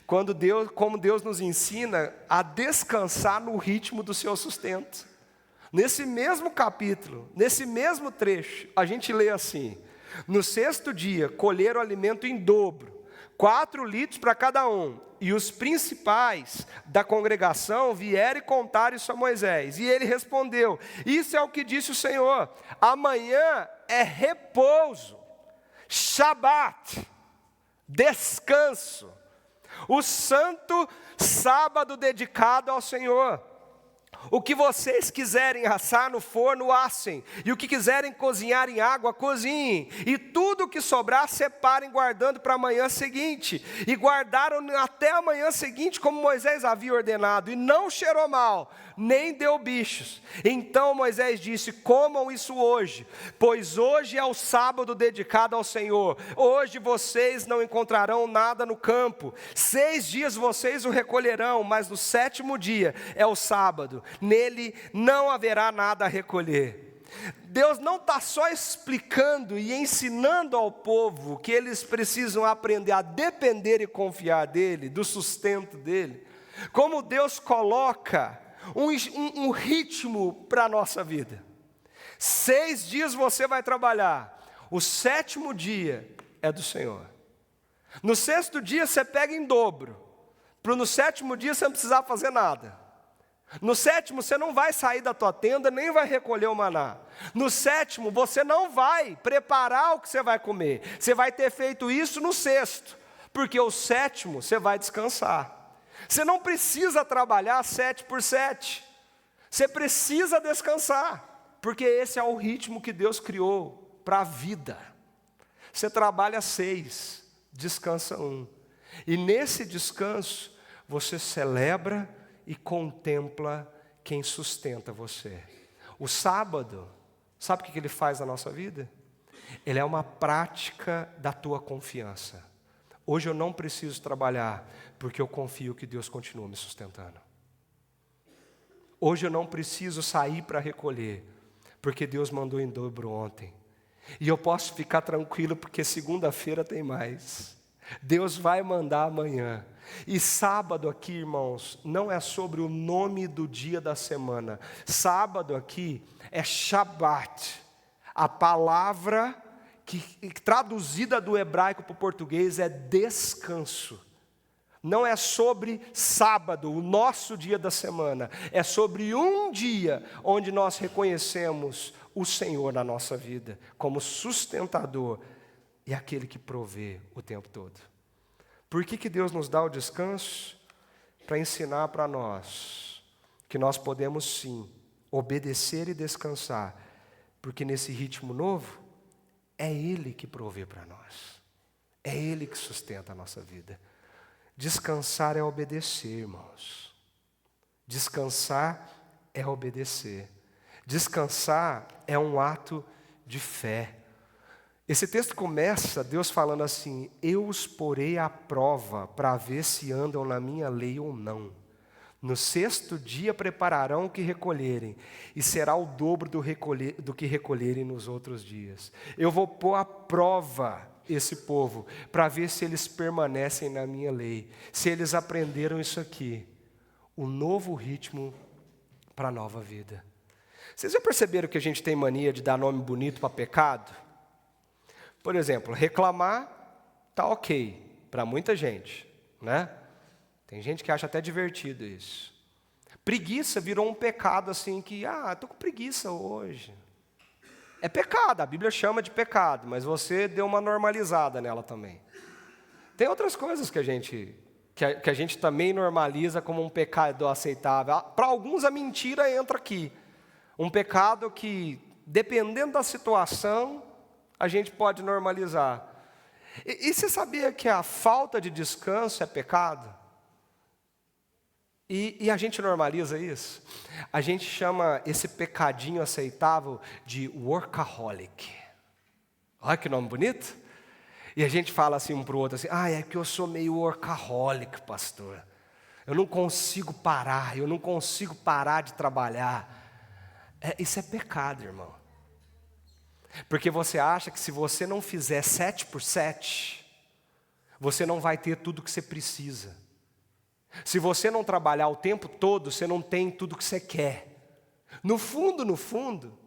como Deus nos ensina a descansar no ritmo do seu sustento. Nesse mesmo capítulo, nesse mesmo trecho, a gente lê assim: no sexto dia colheram alimento em dobro, 4 litros para cada um. E os principais da congregação vieram e contaram isso a Moisés. E ele respondeu: isso é o que disse o Senhor: amanhã é repouso, Shabat, descanso, o santo sábado dedicado ao Senhor. O que vocês quiserem assar no forno, assem. E o que quiserem cozinhar em água, cozinhem. E tudo o que sobrar, separem, guardando para a manhã seguinte. E guardaram até a manhã seguinte, como Moisés havia ordenado. E não cheirou mal, nem deu bichos. Então Moisés disse: comam isso hoje, pois hoje é o sábado dedicado ao Senhor. Hoje vocês não encontrarão nada no campo. 6 dias vocês o recolherão, mas no 7º dia é o sábado. Nele não haverá nada a recolher. Deus não está só explicando e ensinando ao povo que eles precisam aprender a depender e confiar dele, do sustento dele, como Deus coloca um ritmo para a nossa vida. 6 dias você vai trabalhar, o 7º dia é do Senhor. No 6º dia você pega em dobro. para no sétimo dia você não precisar fazer nada. No sétimo você não vai sair da tua tenda, nem vai recolher o maná. No sétimo você não vai preparar o que você vai comer. Você vai ter feito isso no sexto, porque o sétimo você vai descansar. Você não precisa trabalhar 7 por 7. Você precisa descansar, porque esse é o ritmo que Deus criou para a vida. Você trabalha 6, descansa 1. E nesse descanso, você celebra e contempla quem sustenta você. O sábado, sabe o que ele faz na nossa vida? Ele é uma prática da tua confiança. Hoje eu não preciso trabalhar, porque eu confio que Deus continua me sustentando. Hoje eu não preciso sair para recolher, porque Deus mandou em dobro ontem. E eu posso ficar tranquilo, porque segunda-feira tem mais. Deus vai mandar amanhã. E sábado aqui, irmãos, não é sobre o nome do dia da semana. Sábado aqui é Shabat. A palavra que traduzida do hebraico para o português é descanso. Não é sobre sábado, o nosso dia da semana. É sobre um dia onde nós reconhecemos o Senhor na nossa vida como sustentador e aquele que provê o tempo todo. Por que Deus nos dá o descanso? Para ensinar para nós que nós podemos sim obedecer e descansar, porque nesse ritmo novo é Ele que provê para nós. É Ele que sustenta a nossa vida. Descansar é obedecer, irmãos. Descansar é obedecer. Descansar é um ato de fé. Esse texto começa Deus falando assim: eu os porei à prova para ver se andam na minha lei ou não. No sexto dia prepararão o que recolherem, e será o dobro do que recolherem nos outros dias. Eu vou pôr à prova esse povo, para ver se eles permanecem na minha lei, se eles aprenderam isso aqui, o novo ritmo para a nova vida. Vocês já perceberam que a gente tem mania de dar nome bonito para pecado? Por exemplo, reclamar está ok, para muita gente, né? Tem gente que acha até divertido isso. Preguiça virou um pecado assim que, estou com preguiça hoje. É pecado, a Bíblia chama de pecado, mas você deu uma normalizada nela também. Tem outras coisas que a gente também normaliza como um pecado aceitável. Para alguns a mentira entra aqui. Um pecado que, dependendo da situação, a gente pode normalizar. E você sabia que a falta de descanso é pecado? E a gente normaliza isso. A gente chama esse pecadinho aceitável de workaholic. Olha que nome bonito. E a gente fala assim um para o outro assim: é que eu sou meio workaholic, pastor. Eu não consigo parar de trabalhar. Isso é pecado, irmão. Porque você acha que se você não fizer 7 por 7, você não vai ter tudo que você precisa. Se você não trabalhar o tempo todo, você não tem tudo que você quer. No fundo,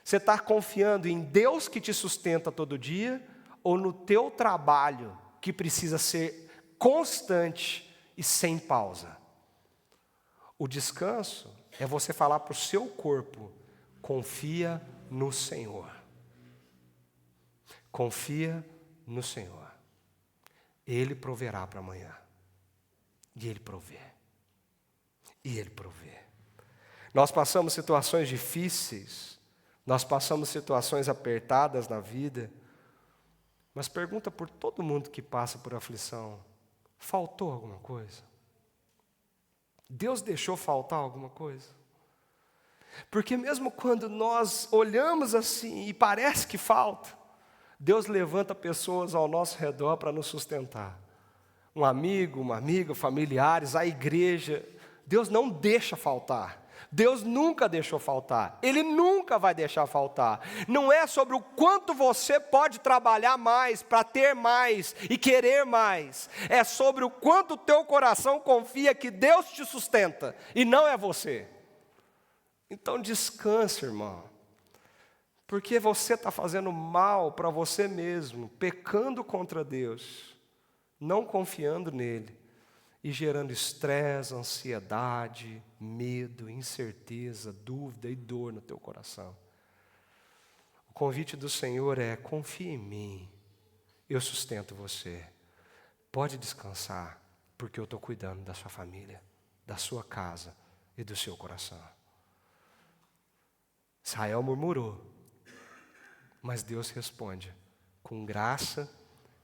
você está confiando em Deus que te sustenta todo dia, ou no teu trabalho que precisa ser constante e sem pausa. O descanso é você falar para o seu corpo: confia no Senhor. Confia no Senhor. Ele proverá para amanhã. E Ele provê. E Ele provê. Nós passamos situações difíceis, nós passamos situações apertadas na vida, mas pergunta por todo mundo que passa por aflição: faltou alguma coisa? Deus deixou faltar alguma coisa? Porque mesmo quando nós olhamos assim e parece que falta, Deus levanta pessoas ao nosso redor para nos sustentar. Um amigo, uma amiga, familiares, a igreja. Deus não deixa faltar. Deus nunca deixou faltar. Ele nunca vai deixar faltar. Não é sobre o quanto você pode trabalhar mais para ter mais e querer mais. É sobre o quanto o teu coração confia que Deus te sustenta e não é você. Então descansa, irmão. Porque você está fazendo mal para você mesmo, pecando contra Deus, não confiando nele. e gerando estresse, ansiedade, medo, incerteza, dúvida e dor no teu coração. O convite do Senhor é: confie em mim, eu sustento você. Pode descansar, porque eu estou cuidando da sua família, da sua casa e do seu coração. Israel murmurou, mas Deus responde com graça,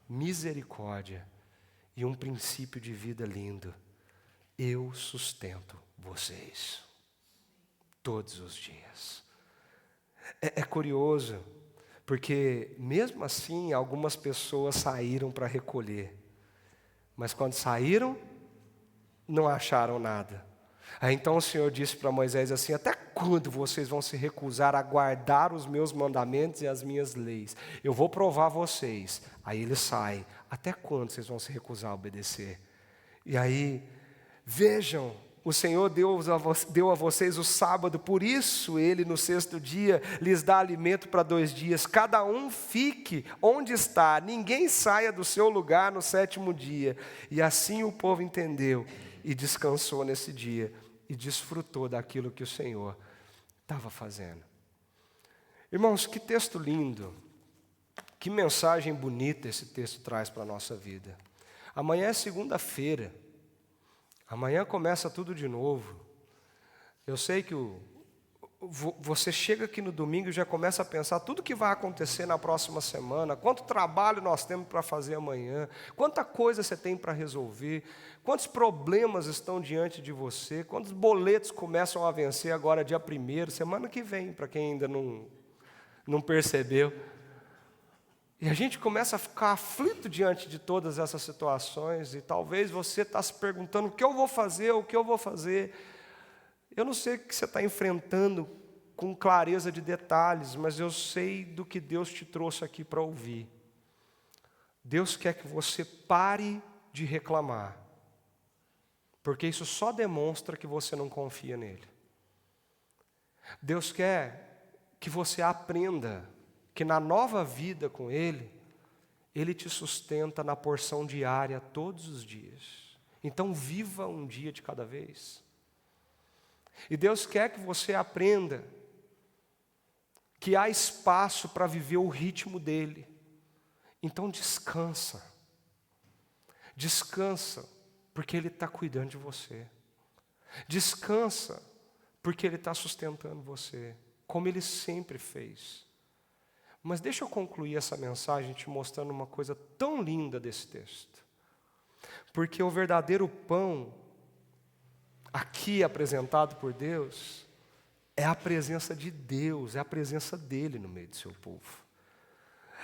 misericórdia e um princípio de vida lindo: eu sustento vocês todos os dias. É curioso, porque mesmo assim algumas pessoas saíram para recolher, mas quando saíram, não acharam nada. Aí então o Senhor disse para Moisés assim: até quando vocês vão se recusar a guardar os meus mandamentos e as minhas leis? Eu vou provar vocês. Aí eles saem: até quando vocês vão se recusar a obedecer? E aí, vejam, o Senhor deu a vocês o sábado, por isso Ele no sexto dia lhes dá alimento para 2 dias. Cada um fique onde está, ninguém saia do seu lugar no 7º dia. E assim o povo entendeu e descansou nesse dia e desfrutou daquilo que o Senhor estava fazendo. Irmãos, que texto lindo, que mensagem bonita esse texto traz para a nossa vida. Amanhã é segunda-feira, amanhã começa tudo de novo. Eu sei que você chega aqui no domingo e já começa a pensar tudo que vai acontecer na próxima semana, quanto trabalho nós temos para fazer amanhã, quanta coisa você tem para resolver, quantos problemas estão diante de você, quantos boletos começam a vencer agora dia 1º, semana que vem, para quem ainda não percebeu. E a gente começa a ficar aflito diante de todas essas situações, e talvez você está se perguntando: o que eu vou fazer, o que eu vou fazer? Eu não sei o que você está enfrentando com clareza de detalhes, mas eu sei do que Deus te trouxe aqui para ouvir. Deus quer que você pare de reclamar, porque isso só demonstra que você não confia nele. Deus quer que você aprenda que na nova vida com Ele, Ele te sustenta na porção diária todos os dias. Então viva um dia de cada vez. E Deus quer que você aprenda que há espaço para viver o ritmo dEle. Então descansa. Descansa, porque Ele está cuidando de você. Descansa, porque Ele está sustentando você, como Ele sempre fez. Mas deixa eu concluir essa mensagem te mostrando uma coisa tão linda desse texto. Porque o verdadeiro pão, aqui apresentado por Deus, é a presença de Deus, é a presença dEle no meio do seu povo.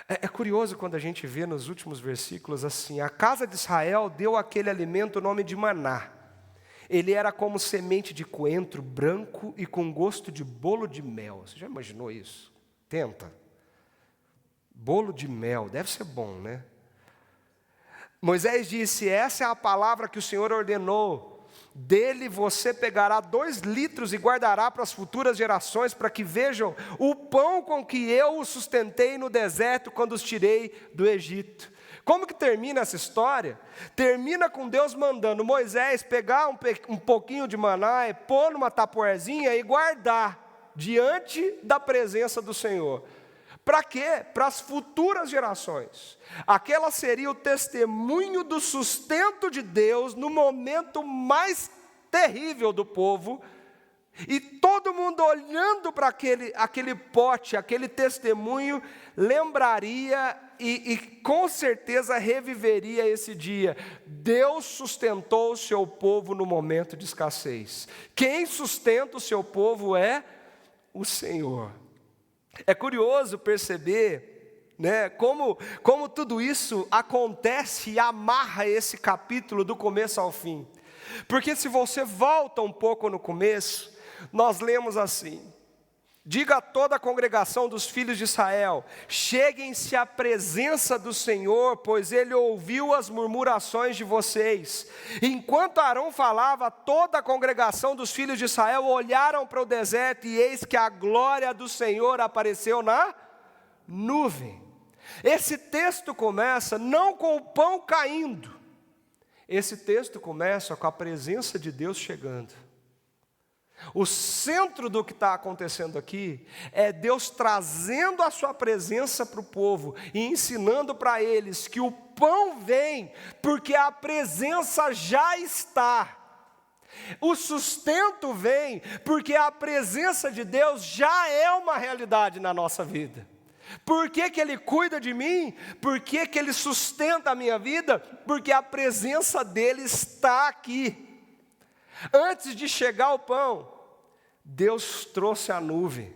É curioso quando a gente vê nos últimos versículos assim: a casa de Israel deu àquele alimento o nome de maná. Ele era como semente de coentro branco e com gosto de bolo de mel. Você já imaginou isso? Tenta. Bolo de mel, deve ser bom, né? Moisés disse: essa é a palavra que o Senhor ordenou. Dele você pegará 2 litros e guardará para as futuras gerações, para que vejam o pão com que eu os sustentei no deserto quando os tirei do Egito. Como que termina essa história? Termina com Deus mandando Moisés pegar um pouquinho de maná, pôr numa tapoerzinha e guardar diante da presença do Senhor. Para quê? Para as futuras gerações. Aquela seria o testemunho do sustento de Deus no momento mais terrível do povo. E todo mundo olhando para aquele pote, aquele testemunho, lembraria e com certeza reviveria esse dia. Deus sustentou o seu povo no momento de escassez. Quem sustenta o seu povo é o Senhor. É curioso perceber, né, como tudo isso acontece e amarra esse capítulo do começo ao fim. Porque se você volta um pouco no começo, nós lemos assim: diga a toda a congregação dos filhos de Israel, cheguem-se à presença do Senhor, pois Ele ouviu as murmurações de vocês. Enquanto Arão falava, toda a congregação dos filhos de Israel olharam para o deserto, e eis que a glória do Senhor apareceu na nuvem. Esse texto começa não com o pão caindo, Esse texto começa com a presença de Deus chegando. O centro do que está acontecendo aqui é Deus trazendo a sua presença para o povo e ensinando para eles que o pão vem porque a presença já está. O sustento vem porque a presença de Deus já é uma realidade na nossa vida. Por que que Ele cuida de mim? Por que que Ele sustenta a minha vida? Porque a presença dEle está aqui. Antes de chegar o pão, Deus trouxe a nuvem.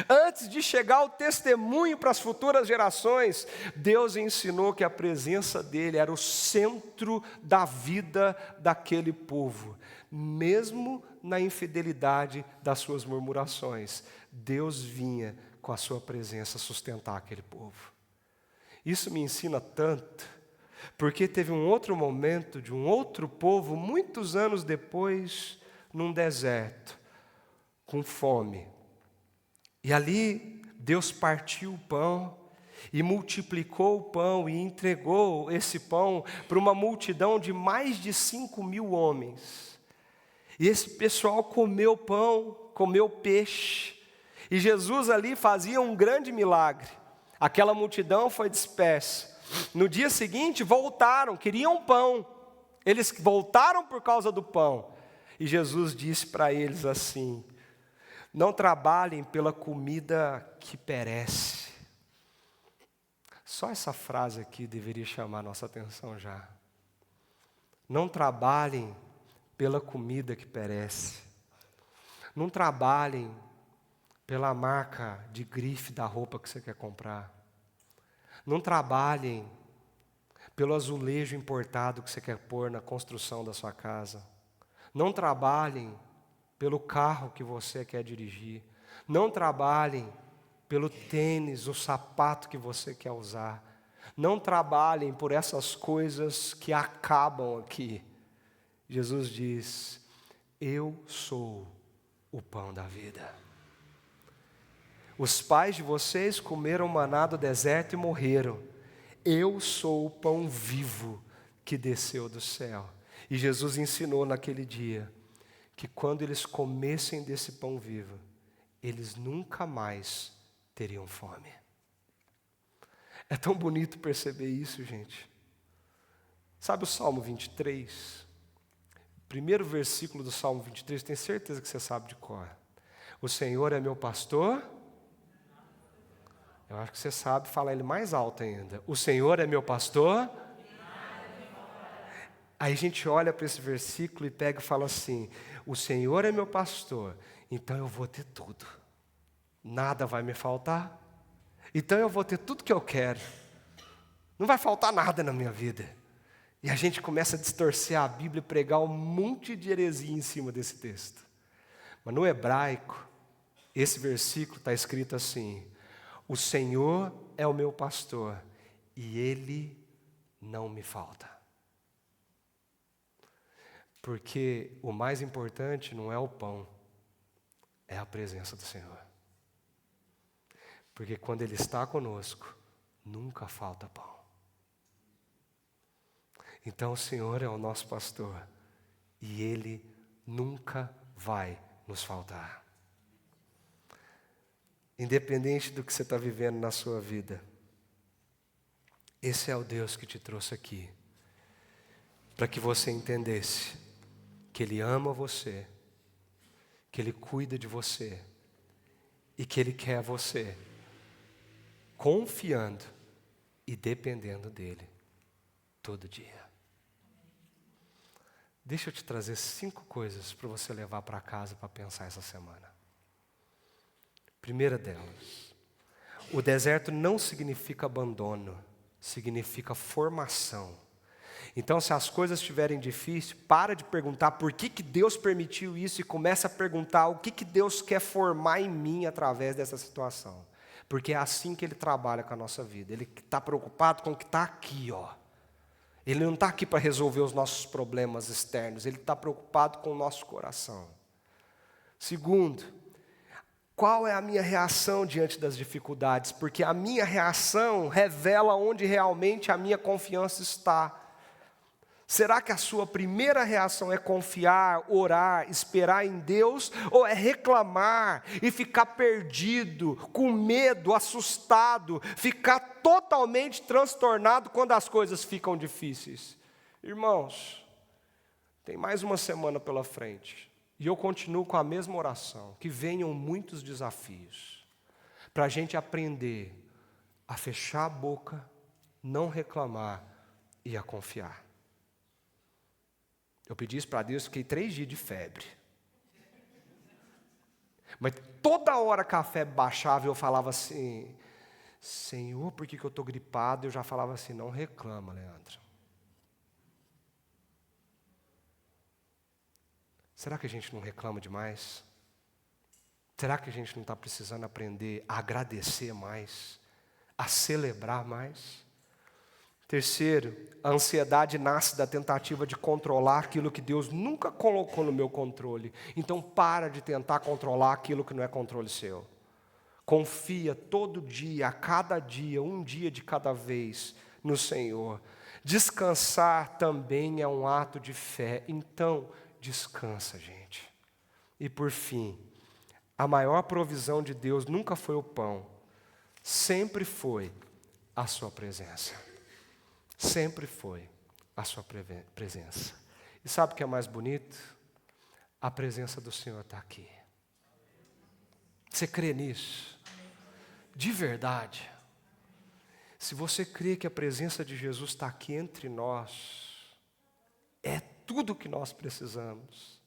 Antes de chegar o testemunho para as futuras gerações, Deus ensinou que a presença dEle era o centro da vida daquele povo. Mesmo na infidelidade das suas murmurações, Deus vinha com a sua presença sustentar aquele povo. Isso me ensina tanto, porque teve um outro momento de um outro povo, muitos anos depois, num deserto, com fome. E ali Deus partiu o pão e multiplicou o pão e entregou esse pão para uma multidão de mais de 5.000 homens. E esse pessoal comeu pão, comeu peixe. E Jesus ali fazia um grande milagre. Aquela multidão foi dispersa. No dia seguinte voltaram, queriam pão. Eles voltaram por causa do pão. E Jesus disse para eles assim: não trabalhem pela comida que perece. Só essa frase aqui deveria chamar nossa atenção já. Não trabalhem pela comida que perece. Não trabalhem pela marca de grife da roupa que você quer comprar. Não trabalhem pelo azulejo importado que você quer pôr na construção da sua casa. Não trabalhem pelo carro que você quer dirigir. Não trabalhem pelo tênis, o sapato que você quer usar. Não trabalhem por essas coisas que acabam aqui. Jesus diz: eu sou o pão da vida. Os pais de vocês comeram maná do deserto e morreram. Eu sou o pão vivo que desceu do céu. E Jesus ensinou naquele dia que quando eles comessem desse pão vivo, eles nunca mais teriam fome. É tão bonito perceber isso, gente. Sabe o Salmo 23? Primeiro versículo do Salmo 23, tenho certeza que você sabe de cor. O Senhor é meu pastor. Eu acho que você sabe falar ele mais alto ainda. O Senhor é meu pastor. Aí a gente olha para esse versículo e pega e fala assim: o Senhor é meu pastor, então eu vou ter tudo. Nada vai me faltar. Então eu vou ter tudo que eu quero. Não vai faltar nada na minha vida. E a gente começa a distorcer a Bíblia e pregar um monte de heresia em cima desse texto. Mas no hebraico, esse versículo está escrito assim: o Senhor é o meu pastor e Ele não me falta. Porque o mais importante não é o pão, é a presença do Senhor. Porque quando Ele está conosco, nunca falta pão. Então o Senhor é o nosso pastor e Ele nunca vai nos faltar. Independente do que você está vivendo na sua vida, esse é o Deus que te trouxe aqui, para que você entendesse que Ele ama você, que Ele cuida de você, e que Ele quer você confiando e dependendo dEle todo dia. Deixa eu te trazer 5 coisas para você levar para casa para pensar essa semana. Primeira delas, o deserto não significa abandono, significa formação. Então, se as coisas estiverem difíceis, para de perguntar por que Deus permitiu isso e começa a perguntar o que Deus quer formar em mim através dessa situação. Porque é assim que Ele trabalha com a nossa vida. Ele está preocupado com o que está aqui, ó. Ele não está aqui para resolver os nossos problemas externos, Ele está preocupado com o nosso coração. Segundo, qual é a minha reação diante das dificuldades? Porque a minha reação revela onde realmente a minha confiança está. Será que a sua primeira reação é confiar, orar, esperar em Deus? Ou é reclamar e ficar perdido, com medo, assustado, ficar totalmente transtornado quando as coisas ficam difíceis? Irmãos, tem mais uma semana pela frente e eu continuo com a mesma oração: que venham muitos desafios, para a gente aprender a fechar a boca, não reclamar e a confiar. Eu pedi isso para Deus, fiquei 3 dias de febre. Mas toda hora que a febre baixava, eu falava assim: Senhor, por que eu estou gripado? Eu já falava assim: não reclama, Leandro. Será que a gente não reclama demais? Será que a gente não está precisando aprender a agradecer mais, a celebrar mais? Terceiro, a ansiedade nasce da tentativa de controlar aquilo que Deus nunca colocou no meu controle. Então para de tentar controlar aquilo que não é controle seu. Confia todo dia, a cada dia, um dia de cada vez no Senhor. Descansar também é um ato de fé. Então, descansa, gente. E por fim, a maior provisão de Deus nunca foi o pão, sempre foi a sua presença. Sempre foi a sua presença. E sabe o que é mais bonito? A presença do Senhor está aqui. Você crê nisso? De verdade. Se você crê que a presença de Jesus está aqui entre nós, é tudo o que nós precisamos.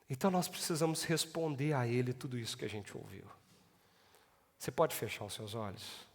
Então nós precisamos responder a Ele tudo isso que a gente ouviu. Você pode fechar os seus olhos?